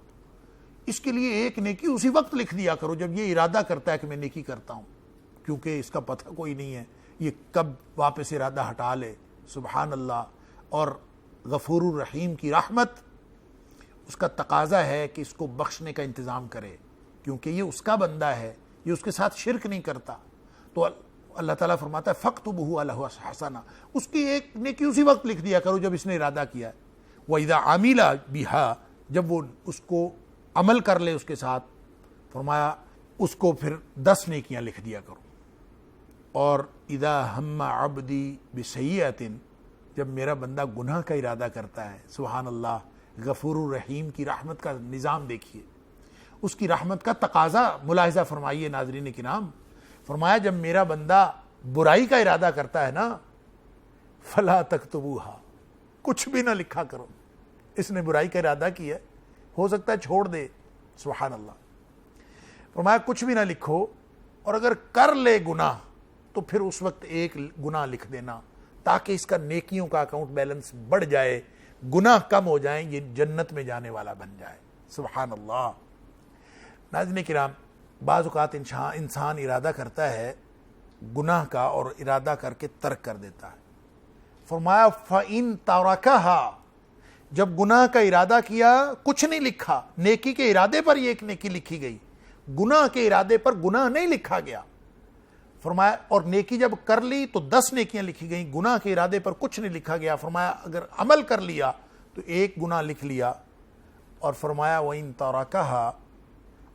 اس کے لیے ایک نیکی اسی وقت لکھ دیا کرو جب یہ ارادہ کرتا ہے کہ میں نیکی کرتا ہوں، کیونکہ اس کا پتہ کوئی نہیں ہے یہ کب واپس ارادہ ہٹا لے۔ سبحان اللہ۔ اور غفور الرحیم کی رحمت، اس کا تقاضا ہے کہ اس کو بخشنے کا انتظام کرے، کیونکہ یہ اس کا بندہ ہے، یہ اس کے ساتھ شرک نہیں کرتا۔ تو اللہ تعالیٰ فرماتا ہے فَاكْتُبُوهُ لَهُ حَسَنًا، اس کی ایک نیکی اسی وقت لکھ دیا کرو جب اس نے ارادہ کیا ہے۔ وَإِذَا عَمِلَ بِهَا، جب وہ اس کو عمل کر لے اس کے ساتھ، فرمایا اس کو پھر 10 نیکیاں لکھ دیا کرو۔ اور اذا ہم عبدی بسیئۃ، جب میرا بندہ گناہ کا ارادہ کرتا ہے، سبحان اللہ، غفور الرحیم کی رحمت کا نظام دیکھیے، اس کی رحمت کا تقاضا ملاحظہ فرمائیے ناظرین کرام۔ فرمایا جب میرا بندہ برائی کا ارادہ کرتا ہے نا، فلا تکتبوہا، کچھ بھی نہ لکھا کرو، اس نے برائی کا ارادہ کیا ہے، ہو سکتا ہے چھوڑ دے، سبحان اللہ۔ فرمایا کچھ بھی نہ لکھو، اور اگر کر لے گناہ تو پھر اس وقت ایک گناہ لکھ دینا تاکہ اس کا نیکیوں کا اکاؤنٹ بیلنس بڑھ جائے، گناہ کم ہو جائیں، یہ جنت میں جانے والا بن جائے۔ سبحان اللہ۔ ناظرین کرام، بعض اوقات انسان ارادہ کرتا ہے گناہ کا اور ارادہ کر کے ترک کر دیتا ہے۔ فرمایا فَإِن تَرَكَهَا، جب گناہ کا ارادہ کیا کچھ نہیں لکھا، نیکی کے ارادے پر یہ ایک نیکی لکھی گئی، گناہ کے ارادے پر گناہ نہیں لکھا گیا۔ فرمایا اور نیکی جب کر لی تو 10 نیکیاں لکھی گئیں، گناہ کے ارادے پر کچھ نہیں لکھا گیا۔ فرمایا اگر عمل کر لیا تو ایک گناہ لکھ لیا۔ اور فرمایا وَإِن تَرَكَهَا،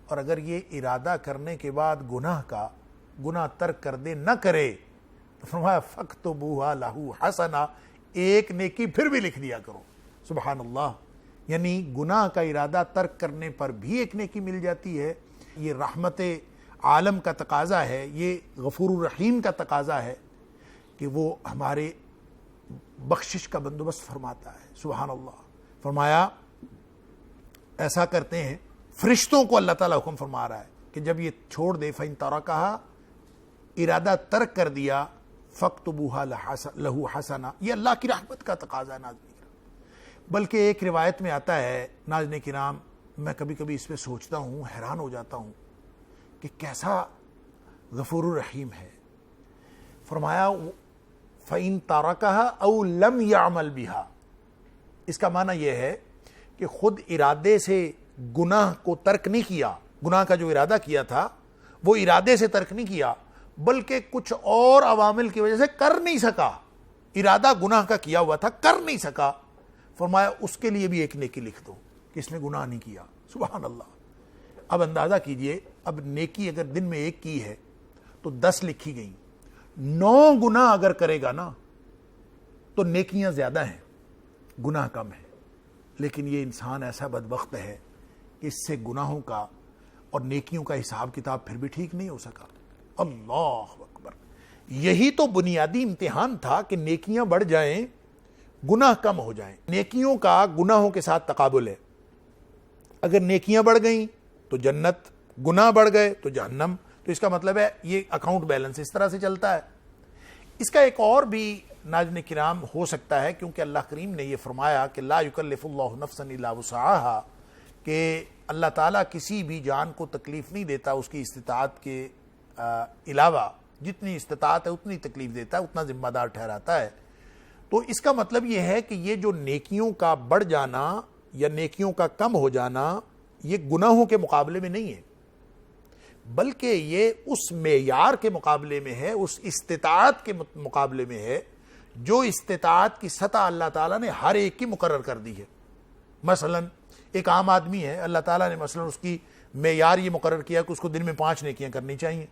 اور اگر یہ ارادہ کرنے کے بعد گناہ ترک کر دے، نہ کرے، تو فرمایا فَاكْتُبُوهَا لَهُ حَسَنًا، ایک نیکی پھر بھی لکھ دیا کرو۔ سبحان اللہ۔ یعنی گناہ کا ارادہ ترک کرنے پر بھی ایک نیکی مل جاتی ہے، یہ رحمت عالم کا تقاضا ہے، یہ غفور الرحیم کا تقاضا ہے کہ وہ ہمارے بخشش کا بندوبست فرماتا ہے۔ سبحان اللہ۔ فرمایا ایسا کرتے ہیں، فرشتوں کو اللہ تعالیٰ حکم فرما رہا ہے کہ جب یہ چھوڑ دے فَإِن تَرَكَهَا، ارادہ ترک کر دیا، فَاكْتُبُوهَا لَهُ حَسَنًا، یہ اللہ کی رحمت کا تقاضا ہے ناظرین کرام۔ بلکہ ایک روایت میں آتا ہے ناظرین کرام، میں کبھی کبھی اس پہ سوچتا ہوں، حیران ہو جاتا ہوں کہ کیسا غفور الرحیم ہے۔ فرمایا فَإِن تَرَكَهَا أَوْ لَمْ يَعْمَلْ بِهَا، اس کا معنی یہ ہے کہ خود ارادے سے گناہ کو ترک نہیں کیا، گناہ کا جو ارادہ کیا تھا وہ ارادے سے ترک نہیں کیا، بلکہ کچھ اور عوامل کی وجہ سے کر نہیں سکا، ارادہ گناہ کا کیا ہوا تھا، کر نہیں سکا۔ فرمایا اس کے لیے بھی ایک نیکی لکھ دو کہ اس نے گناہ نہیں کیا۔ سبحان اللہ۔ اب اندازہ کیجئے، اب نیکی اگر دن میں ایک کی ہے تو 10 لکھی گئیں، 9 گناہ اگر کرے گا نا تو نیکیاں زیادہ ہیں، گناہ کم ہے۔ لیکن یہ انسان ایسا بدبخت ہے کہ اس سے گناہوں کا اور نیکیوں کا حساب کتاب پھر بھی ٹھیک نہیں ہو سکا۔ اللہ اکبر۔ یہی تو بنیادی امتحان تھا کہ نیکیاں بڑھ جائیں، گناہ کم ہو جائیں۔ نیکیوں کا گناہوں کے ساتھ تقابل ہے، اگر نیکیاں بڑھ گئیں تو جنت، گناہ بڑھ گئے تو جہنم۔ تو اس کا مطلب ہے یہ اکاؤنٹ بیلنس اس طرح سے چلتا ہے۔ اس کا ایک اور بھی ناظرین کرام ہو سکتا ہے، کیونکہ اللہ کریم نے یہ فرمایا کہ لا یکلف اللہ نفسا الا وسعها، کہ اللہ تعالیٰ کسی بھی جان کو تکلیف نہیں دیتا اس کی استطاعت کے علاوہ، جتنی استطاعت ہے اتنی تکلیف دیتا ہے، اتنا ذمہ دار ٹھہراتا ہے۔ تو اس کا مطلب یہ ہے کہ یہ جو نیکیوں کا بڑھ جانا یا نیکیوں کا کم ہو جانا یہ گناہوں کے مقابلے میں نہیں ہے، بلکہ یہ اس معیار کے مقابلے میں ہے، اس استطاعت کے مقابلے میں ہے جو استطاعت کی سطح اللہ تعالیٰ نے ہر ایک کی مقرر کر دی ہے۔ مثلا ایک عام آدمی ہے، اللہ تعالیٰ نے مثلا اس کی معیار یہ مقرر کیا کہ اس کو دن میں 5 نیکیاں کرنی چاہیے۔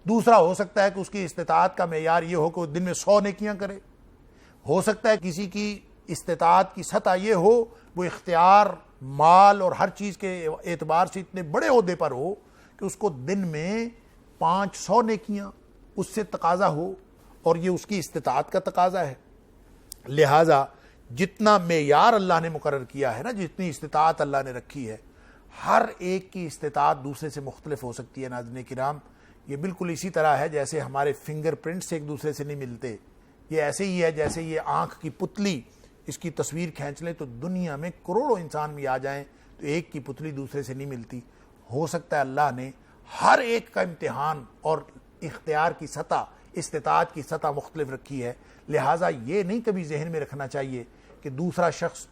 دوسرا ہو سکتا ہے کہ اس کی استطاعت کا معیار یہ ہو کہ وہ دن میں 100 نیکیاں کرے۔ ہو سکتا ہے کسی کی استطاعت کی سطح یہ ہو، وہ اختیار، مال اور ہر چیز کے اعتبار سے اتنے بڑے عہدے پر ہو کہ اس کو دن میں 500 نیکیاں اس سے تقاضا ہو، اور یہ اس کی استطاعت کا تقاضا ہے۔ لہٰذا جتنا معیار اللہ نے مقرر کیا ہے نا، جتنی استطاعت اللہ نے رکھی ہے، ہر ایک کی استطاعت دوسرے سے مختلف ہو سکتی ہے ناظرین کرام۔ یہ بالکل اسی طرح ہے جیسے ہمارے فنگر پرنٹس ایک دوسرے سے نہیں ملتے، یہ ایسے ہی ہے جیسے یہ آنکھ کی پتلی، اس کی تصویر کھینچ لیں تو دنیا میں کروڑوں انسان بھی آ جائیں تو ایک کی پتلی دوسرے سے نہیں ملتی۔ ہو سکتا ہے اللہ نے ہر ایک کا امتحان اور اختیار کی سطح، استطاعت کی سطح مختلف رکھی ہے، لہٰذا یہ نہیں کبھی ذہن میں رکھنا چاہیے کہ دوسرا شخص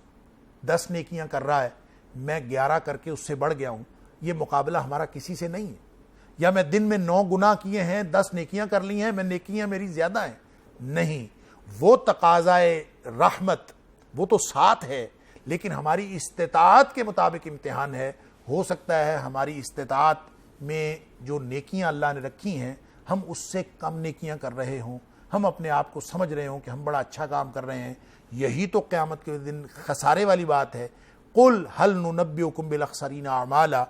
10 نیکیاں کر رہا ہے، میں 11 کر کے اس سے بڑھ گیا ہوں۔ یہ مقابلہ ہمارا کسی سے نہیں ہے، یا میں دن میں 9 گناہ کیے ہیں، 10 نیکیاں کر لی ہیں، میں نیکیاں میری زیادہ ہیں، نہیں۔ وہ تقاضائے رحمت وہ تو ساتھ ہے، لیکن ہماری استطاعت کے مطابق امتحان ہے۔ ہو سکتا ہے ہماری استطاعت میں جو نیکیاں اللہ نے رکھی ہیں ہم اس سے کم نیکیاں کر رہے ہوں، ہم اپنے آپ کو سمجھ رہے ہوں کہ ہم بڑا اچھا کام کر رہے ہیں۔ یہی تو قیامت کے دن خسارے والی بات ہے۔ قل هل ننبئکم بالاخسرین اعمالا،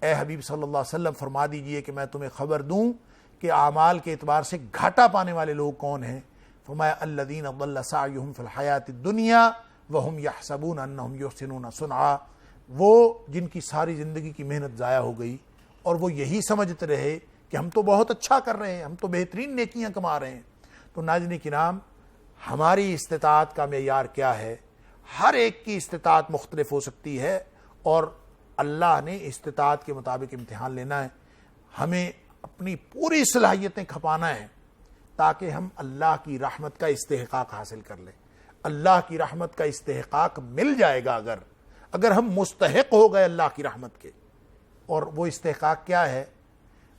اے حبیب صلی اللہ علیہ وسلم فرما دیجئے کہ میں تمہیں خبر دوں کہ اعمال کے اعتبار سے گھاٹا پانے والے لوگ کون ہیں۔ فرمایا الذین ضل سعیہم فی الحیاۃ الدنیا وہم یحسبون انہم یحسنون صنعا، وہ جن کی ساری زندگی کی محنت ضائع ہو گئی اور وہ یہی سمجھتے رہے کہ ہم تو بہت اچھا کر رہے ہیں، ہم تو بہترین نیکیاں کما رہے ہیں۔ تو ناظرین کرام، ہماری استطاعت کا معیار کیا ہے؟ ہر ایک کی استطاعت مختلف ہو سکتی ہے، اور اللہ نے استطاعت کے مطابق امتحان لینا ہے۔ ہمیں اپنی پوری صلاحیتیں کھپانا ہے تاکہ ہم اللہ کی رحمت کا استحقاق حاصل کر لیں۔ اللہ کی رحمت کا استحقاق مل جائے گا اگر ہم مستحق ہو گئے اللہ کی رحمت کے۔ اور وہ استحقاق کیا ہے؟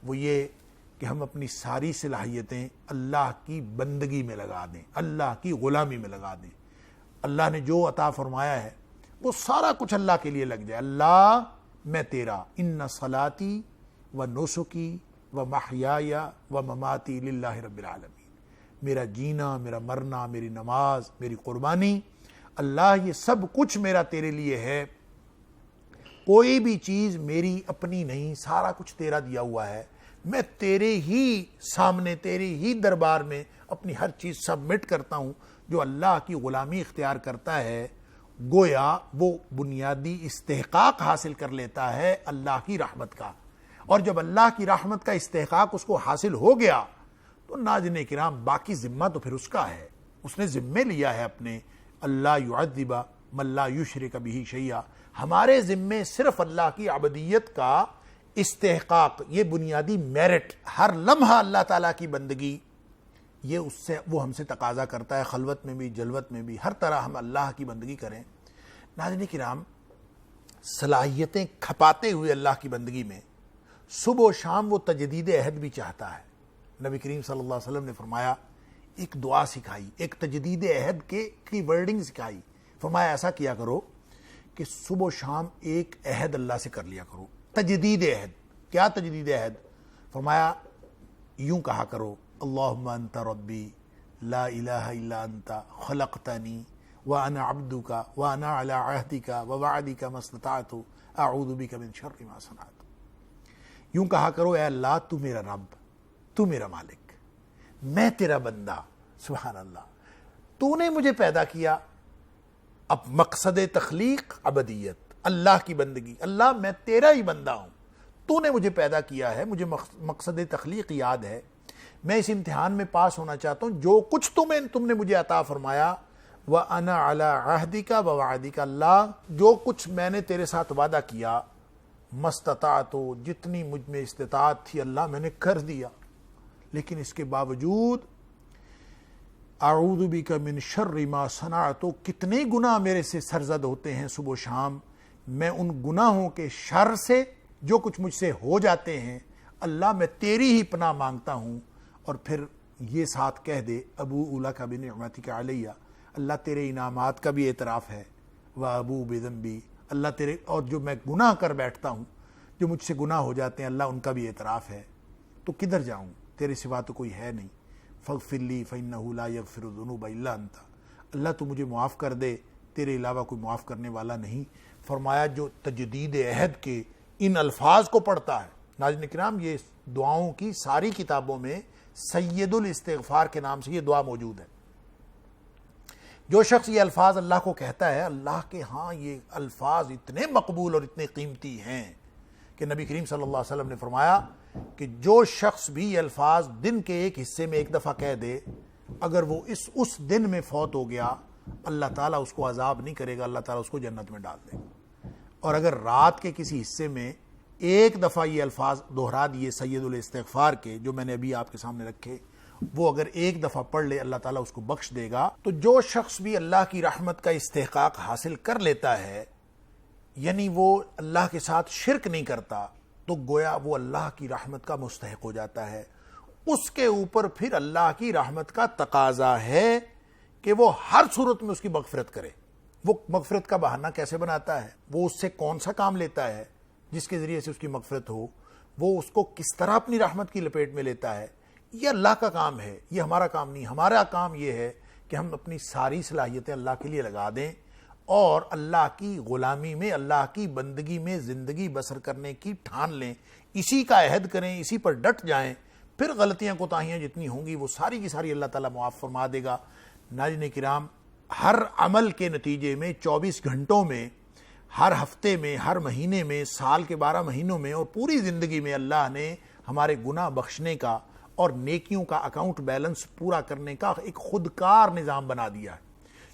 وہ یہ کہ ہم اپنی ساری صلاحیتیں اللہ کی بندگی میں لگا دیں، اللہ کی غلامی میں لگا دیں۔ اللہ نے جو عطا فرمایا ہے وہ سارا کچھ اللہ کے لیے لگ جائے۔ اللہ میں تیرا، ان صلاتی و نسکی و محیای و مماتی للہ رب العالمین، میرا جینا، میرا مرنا، میری نماز، میری قربانی، اللہ یہ سب کچھ میرا تیرے لیے ہے۔ کوئی بھی چیز میری اپنی نہیں، سارا کچھ تیرا دیا ہوا ہے، میں تیرے ہی سامنے، تیرے ہی دربار میں اپنی ہر چیز سبمٹ کرتا ہوں۔ جو اللہ کی غلامی اختیار کرتا ہے گویا وہ بنیادی استحقاق حاصل کر لیتا ہے اللہ کی رحمت کا، اور جب اللہ کی رحمت کا استحقاق اس کو حاصل ہو گیا تو ناظرین کرام باقی ذمہ تو پھر اس کا ہے، اس نے ذمے لیا ہے اپنے، اللہ یعذب من لا یشرک بہ شیئا، ہمارے ذمے صرف اللہ کی عبدیت کا استحقاق، یہ بنیادی میرٹ، ہر لمحہ اللہ تعالیٰ کی بندگی، یہ اس سے وہ ہم سے تقاضا کرتا ہے، خلوت میں بھی جلوت میں بھی ہر طرح ہم اللہ کی بندگی کریں۔ ناظرین کرام صلاحیتیں کھپاتے ہوئے اللہ کی بندگی میں صبح و شام وہ تجدید عہد بھی چاہتا ہے۔ نبی کریم صلی اللہ علیہ وسلم نے فرمایا، ایک دعا سکھائی، ایک تجدید عہد کی ورڈنگ سکھائی، فرمایا ایسا کیا کرو کہ صبح و شام ایک عہد اللہ سے کر لیا کرو، تجدید عہد۔ کیا تجدید عہد؟ فرمایا یوں کہا کرو، اللہم انت ربی لا الہ الا انت خلقتنی وانا عبدک وانا علی عہدک ووعدک ما استطعت اعوذ بک من شر ما صنعت۔ یوں کہا کرو، اے اللہ تو میرا رب، تو میرا مالک، میں تیرا بندہ، سبحان اللہ، تو نے مجھے پیدا کیا۔ اب مقصد تخلیق عبدیت، اللہ کی بندگی، اللہ میں تیرا ہی بندہ ہوں، تو نے مجھے پیدا کیا ہے، مجھے مقصد تخلیق یاد ہے، میں اس امتحان میں پاس ہونا چاہتا ہوں، جو کچھ تم نے مجھے عطا فرمایا، وَأَنَا عَلَىٰ عَهْدِكَ وَوَعْدِكَ، اللہ جو کچھ میں نے تیرے ساتھ وعدہ کیا، مستطاعت، جتنی مجھ میں استطاعت تھی اللہ میں نے کر دیا، لیکن اس کے باوجود اعوذ بک من شر ما صنعت، کتنے گناہ میرے سے سرزد ہوتے ہیں صبح و شام، میں ان گناہوں کے شر سے جو کچھ مجھ سے ہو جاتے ہیں اللہ میں تیری ہی پناہ مانگتا ہوں۔ اور پھر یہ ساتھ کہہ دے، ابوء لک بنعمتک علیہ، اللہ تیرے انعامات کا بھی اعتراف ہے، وابوء بذنبی، اللہ تیرے، اور جو میں گناہ کر بیٹھتا ہوں، جو مجھ سے گناہ ہو جاتے ہیں اللہ ان کا بھی اعتراف ہے، تو کدھر جاؤں، تیرے سوا تو کوئی ہے نہیں، فاغفر لی فإنہ لا یغفر الذنوب الا انت، اللہ تو مجھے معاف کر دے، تیرے علاوہ کوئی معاف کرنے والا نہیں۔ فرمایا جو تجدید عہد کے ان الفاظ کو پڑھتا ہے، ناظرین کرام یہ دعاؤں کی ساری کتابوں میں سید الاستغفار کے نام سے یہ دعا موجود ہے۔ جو شخص یہ الفاظ اللہ کو کہتا ہے، اللہ کے ہاں یہ الفاظ اتنے مقبول اور اتنے قیمتی ہیں کہ نبی کریم صلی اللہ علیہ وسلم نے فرمایا کہ جو شخص بھی یہ الفاظ دن کے ایک حصے میں ایک دفعہ کہہ دے، اگر وہ اس دن میں فوت ہو گیا اللہ تعالیٰ اس کو عذاب نہیں کرے گا، اللہ تعالیٰ اس کو جنت میں ڈال دے گا۔ اور اگر رات کے کسی حصے میں ایک دفعہ یہ الفاظ دہرا دیے سید الاستغفار کے جو میں نے ابھی آپ کے سامنے رکھے، وہ اگر ایک دفعہ پڑھ لے اللہ تعالیٰ اس کو بخش دے گا۔ تو جو شخص بھی اللہ کی رحمت کا استحقاق حاصل کر لیتا ہے، یعنی وہ اللہ کے ساتھ شرک نہیں کرتا، تو گویا وہ اللہ کی رحمت کا مستحق ہو جاتا ہے۔ اس کے اوپر پھر اللہ کی رحمت کا تقاضا ہے کہ وہ ہر صورت میں اس کی مغفرت کرے۔ وہ مغفرت کا بہانہ کیسے بناتا ہے، وہ اس سے کون سا کام لیتا ہے جس کے ذریعے سے اس کی مغفرت ہو، وہ اس کو کس طرح اپنی رحمت کی لپیٹ میں لیتا ہے، یہ اللہ کا کام ہے، یہ ہمارا کام نہیں۔ ہمارا کام یہ ہے کہ ہم اپنی ساری صلاحیتیں اللہ کے لیے لگا دیں اور اللہ کی غلامی میں، اللہ کی بندگی میں زندگی بسر کرنے کی ٹھان لیں، اسی کا عہد کریں، اسی پر ڈٹ جائیں، پھر غلطیاں کوتاہیاں جتنی ہوں گی وہ ساری کی ساری اللہ تعالیٰ معاف فرما دے گا۔ ناظرین کرام، ہر عمل کے نتیجے میں 24 گھنٹوں میں، ہر ہفتے میں، ہر مہینے میں، سال کے 12 مہینوں میں اور پوری زندگی میں اللہ نے ہمارے گناہ بخشنے کا اور نیکیوں کا اکاؤنٹ بیلنس پورا کرنے کا ایک خودکار نظام بنا دیا ہے۔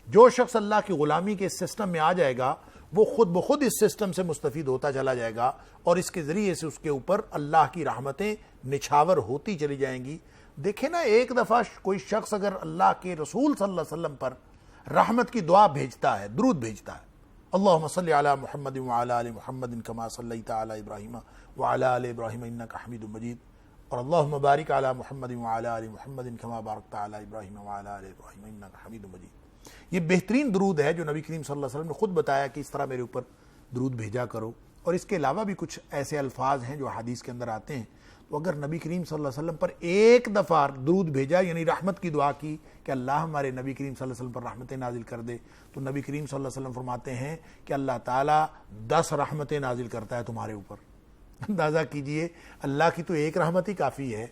جو شخص اللہ کی غلامی کے اس سسٹم میں آ جائے گا وہ خود بخود اس سسٹم سے مستفید ہوتا چلا جائے گا اور اس کے ذریعے سے اس کے اوپر اللہ کی رحمتیں نچھاور ہوتی چلی جائیں گی۔ دیکھیں نا، ایک دفعہ کوئی شخص اگر اللہ کے رسول صلی اللہ علیہ وسلم پر رحمت کی دعا بھیجتا ہے، درود بھیجتا ہے، اللہم صلی علی محمد وعلی آل محمد کما صلیت علی ابراہیم وعلی آل ابراہیم انک حمید مجید، اور اللہم بارک علی محمد وعلی آل محمد کما بارکت علی ابراہیم وعلی آل ابراہیم انک حمید مجید، یہ بہترین درود ہے جو نبی کریم صلی اللہ علیہ وسلم نے خود بتایا کہ اس طرح میرے اوپر درود بھیجا کرو۔ اور اس کے علاوہ بھی کچھ ایسے الفاظ ہیں جو حدیث کے اندر آتے ہیں. تو اگر نبی کریم صلی اللہ علیہ وسلم پر ایک دفعہ درود بھیجا یعنی رحمت کی دعا کی کہ اللہ ہمارے نبی کریم صلی اللہ علیہ وسلم پر رحمتیں نازل کر دے, تو نبی کریم صلی اللہ علیہ وسلم فرماتے ہیں کہ اللہ تعالیٰ 10 رحمتیں نازل کرتا ہے تمہارے اوپر. اندازہ کیجئے, اللہ کی تو ایک رحمت ہی کافی ہے,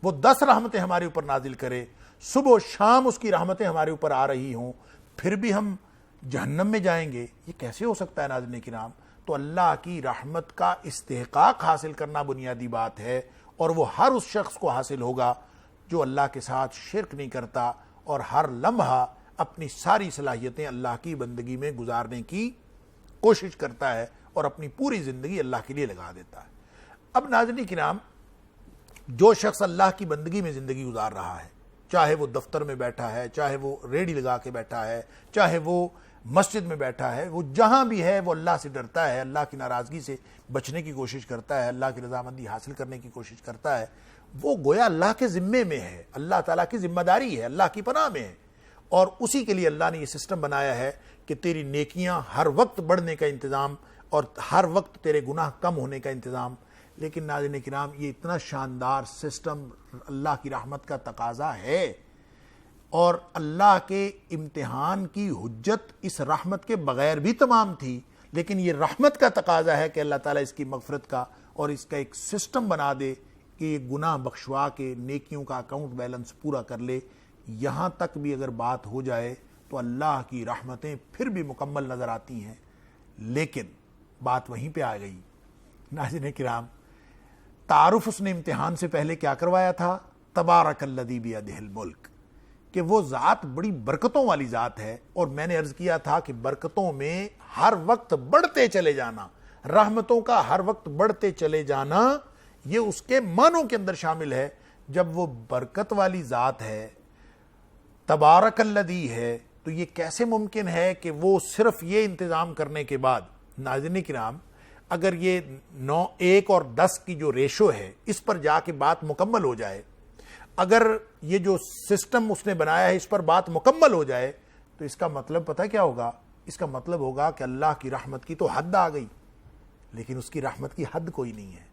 وہ 10 رحمتیں ہمارے اوپر نازل کرے, صبح و شام اس کی رحمتیں ہمارے اوپر آ رہی ہوں, پھر بھی ہم جہنم میں جائیں گے. یہ کیسے ہو سکتا ہے ناظرین کرام؟ تو اللہ کی رحمت کا استحقاق حاصل کرنا بنیادی بات ہے, اور وہ ہر اس شخص کو حاصل ہوگا جو اللہ کے ساتھ شرک نہیں کرتا اور ہر لمحہ اپنی ساری صلاحیتیں اللہ کی بندگی میں گزارنے کی کوشش کرتا ہے اور اپنی پوری زندگی اللہ کے لیے لگا دیتا ہے. اب ناظرین کرام, جو شخص اللہ کی بندگی میں زندگی گزار رہا ہے, چاہے وہ دفتر میں بیٹھا ہے, چاہے وہ ریڑھی لگا کے بیٹھا ہے, چاہے وہ مسجد میں بیٹھا ہے, وہ جہاں بھی ہے وہ اللہ سے ڈرتا ہے, اللہ کی ناراضگی سے بچنے کی کوشش کرتا ہے, اللہ کی رضامندی حاصل کرنے کی کوشش کرتا ہے, وہ گویا اللہ کے ذمے میں ہے, اللہ تعالیٰ کی ذمہ داری ہے, اللہ کی پناہ میں ہے. اور اسی کے لیے اللہ نے یہ سسٹم بنایا ہے کہ تیری نیکیاں ہر وقت بڑھنے کا انتظام اور ہر وقت تیرے گناہ کم ہونے کا انتظام. لیکن ناظرین کرام, یہ اتنا شاندار سسٹم اللہ کی رحمت کا تقاضا ہے, اور اللہ کے امتحان کی حجت اس رحمت کے بغیر بھی تمام تھی, لیکن یہ رحمت کا تقاضا ہے کہ اللہ تعالیٰ اس کی مغفرت کا اور اس کا ایک سسٹم بنا دے کہ یہ گناہ بخشوا کے نیکیوں کا اکاؤنٹ بیلنس پورا کر لے. یہاں تک بھی اگر بات ہو جائے تو اللہ کی رحمتیں پھر بھی مکمل نظر آتی ہیں. لیکن بات وہیں پہ آ گئی ناظرین کرام, تعارف اس نے امتحان سے پہلے کیا کروایا تھا؟ تبارک الذی بیدہ الملک, کہ وہ ذات بڑی برکتوں والی ذات ہے, اور میں نے عرض کیا تھا کہ برکتوں میں ہر وقت بڑھتے چلے جانا, رحمتوں کا ہر وقت بڑھتے چلے جانا, یہ اس کے معنوں کے اندر شامل ہے. جب وہ برکت والی ذات ہے, تبارک الذی ہے, تو یہ کیسے ممکن ہے کہ وہ صرف یہ انتظام کرنے کے بعد, ناظرین کرام اگر یہ 9 1 اور 10 کی جو ریشو ہے اس پر جا کے بات مکمل ہو جائے, اگر یہ جو سسٹم اس نے بنایا ہے اس پر بات مکمل ہو جائے, تو اس کا مطلب پتہ کیا ہوگا؟ اس کا مطلب ہوگا کہ اللہ کی رحمت کی تو حد آ گئی, لیکن اس کی رحمت کی حد کوئی نہیں ہے.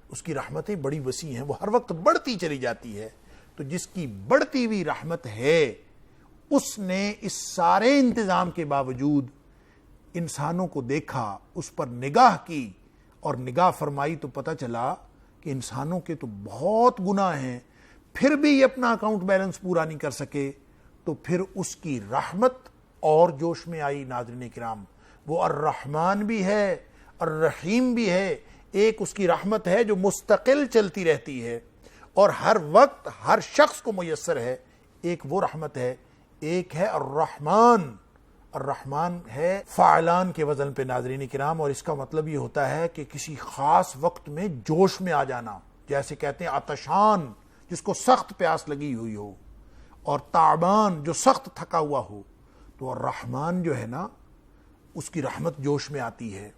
اس کی رحمتیں بڑی وسیع ہیں, وہ ہر وقت بڑھتی چلی جاتی ہے. تو جس کی بڑھتی ہوئی رحمت ہے, اس نے اس سارے انتظام کے باوجود انسانوں کو دیکھا, اس پر نگاہ کی اور نگاہ فرمائی, تو پتہ چلا کہ انسانوں کے تو بہت گناہ ہیں, پھر بھی یہ اپنا اکاؤنٹ بیلنس پورا نہیں کر سکے. تو پھر اس کی رحمت اور جوش میں آئی. ناظرین کرام, وہ الرحمن بھی ہے, الرحیم بھی ہے. ایک اس کی رحمت ہے جو مستقل چلتی رہتی ہے اور ہر وقت ہر شخص کو میسر ہے. ایک وہ رحمت ہے, ایک ہے الرحمن. الرحمن ہے فعلان کے وزن پہ ناظرین کرام, اور اس کا مطلب یہ ہوتا ہے کہ کسی خاص وقت میں جوش میں آ جانا, جیسے کہتے ہیں عطشان جس کو سخت پیاس لگی ہوئی ہو, اور تعبان جو سخت تھکا ہوا ہو. تو الرحمن جو ہے نا, اس کی رحمت جوش میں آتی ہے.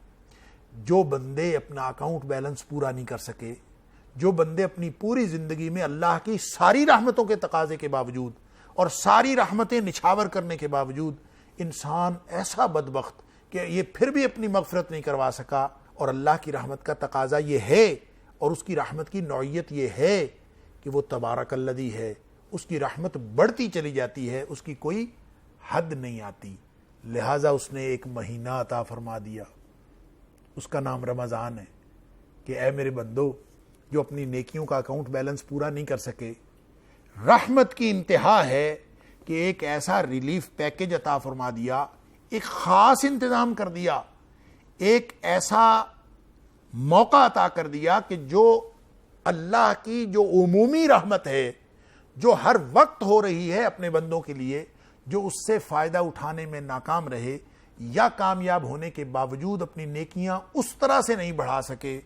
جو بندے اپنا اکاؤنٹ بیلنس پورا نہیں کر سکے, جو بندے اپنی پوری زندگی میں اللہ کی ساری رحمتوں کے تقاضے کے باوجود اور ساری رحمتیں نچھاور کرنے کے باوجود انسان ایسا بدبخت کہ یہ پھر بھی اپنی مغفرت نہیں کروا سکا, اور اللہ کی رحمت کا تقاضا یہ ہے اور اس کی رحمت کی نوعیت یہ ہے کہ وہ تبارک الذی ہے, اس کی رحمت بڑھتی چلی جاتی ہے, اس کی کوئی حد نہیں آتی. لہٰذا اس نے ایک مہینہ عطا فرما دیا, اس کا نام رمضان ہے, کہ اے میرے بندو جو اپنی نیکیوں کا اکاؤنٹ بیلنس پورا نہیں کر سکے, رحمت کی انتہا ہے کہ ایک ایسا ریلیف پیکج عطا فرما دیا, ایک خاص انتظام کر دیا, ایک ایسا موقع عطا کر دیا کہ جو اللہ کی جو عمومی رحمت ہے, جو ہر وقت ہو رہی ہے اپنے بندوں کے لیے, جو اس سے فائدہ اٹھانے میں ناکام رہے یا کامیاب ہونے کے باوجود اپنی نیکیاں اس طرح سے نہیں بڑھا سکے,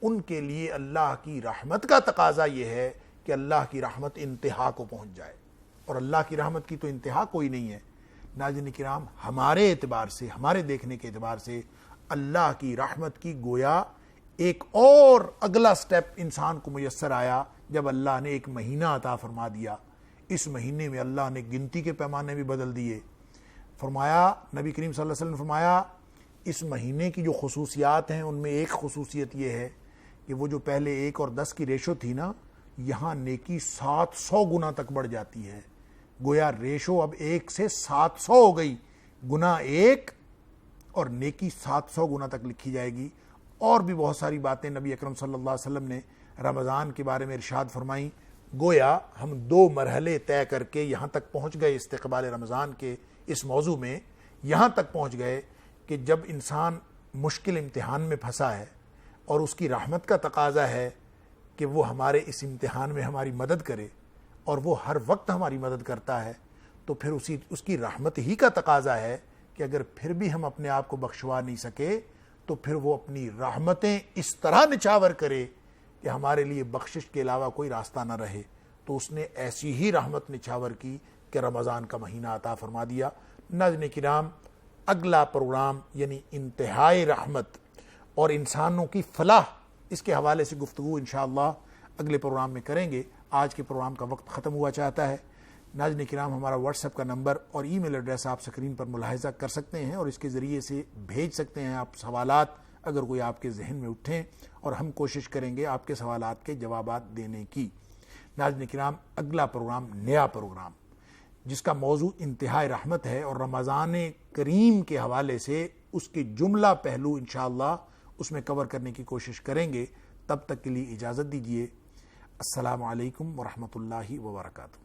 ان کے لیے اللہ کی رحمت کا تقاضا یہ ہے کہ اللہ کی رحمت انتہا کو پہنچ جائے. اور اللہ کی رحمت کی تو انتہا کوئی نہیں ہے. ناظرین کرام, ہمارے اعتبار سے, ہمارے دیکھنے کے اعتبار سے اللہ کی رحمت کی گویا ایک اور اگلا سٹیپ انسان کو میسر آیا جب اللہ نے ایک مہینہ عطا فرما دیا. اس مہینے میں اللہ نے گنتی کے پیمانے بھی بدل دیے. فرمایا, نبی کریم صلی اللہ علیہ وسلم نے فرمایا, اس مہینے کی جو خصوصیات ہیں ان میں ایک خصوصیت یہ ہے کہ وہ جو پہلے 1 اور 10 کی ریشو تھی نا، یہاں نیکی 700 گنا تک بڑھ جاتی ہے. گویا ریشو اب 1 سے 700 ہو گئی، گنا 1 اور نیکی 700 گنا تک لکھی جائے گی. اور بھی بہت ساری باتیں نبی اکرم صلی اللہ علیہ وسلم نے رمضان کے بارے میں ارشاد فرمائیں. گویا ہم 2 مرحلے طے کر کے یہاں تک پہنچ گئے استقبال رمضان کے اس موضوع میں، یہاں تک پہنچ گئے کہ جب انسان مشکل امتحان میں پھنسا ہے اور اس کی رحمت کا تقاضا ہے کہ وہ ہمارے اس امتحان میں ہماری مدد کرے، اور وہ ہر وقت ہماری مدد کرتا ہے، تو پھر اس کی رحمت ہی کا تقاضا ہے کہ اگر پھر بھی ہم اپنے آپ کو بخشوا نہیں سکے تو پھر وہ اپنی رحمتیں اس طرح نچھاور کرے کہ ہمارے لیے بخشش کے علاوہ کوئی راستہ نہ رہے. تو اس نے ایسی ہی رحمت نچھاور کی کہ رمضان کا مہینہ عطا فرما دیا. ناظرین کرام، اگلا پروگرام یعنی انتہائی رحمت اور انسانوں کی فلاح، اس کے حوالے سے گفتگو انشاءاللہ اگلے پروگرام میں کریں گے. آج کے پروگرام کا وقت ختم ہوا چاہتا ہے. ناظرین کرام، ہمارا واٹس ایپ کا نمبر اور ای میل ایڈریس آپ سکرین پر ملاحظہ کر سکتے ہیں اور اس کے ذریعے سے بھیج سکتے ہیں آپ سوالات اگر کوئی آپ کے ذہن میں اٹھیں، اور ہم کوشش کریں گے آپ کے سوالات کے جوابات دینے کی. ناظرین کرام، اگلا پروگرام نیا پروگرام جس کا موضوع انتہائی رحمت ہے اور رمضان کریم کے حوالے سے اس کے جملہ پہلو انشاءاللہ اس میں کور کرنے کی کوشش کریں گے. تب تک کے لیے اجازت دیجیے. السلام علیکم ورحمۃ اللہ وبرکاتہ.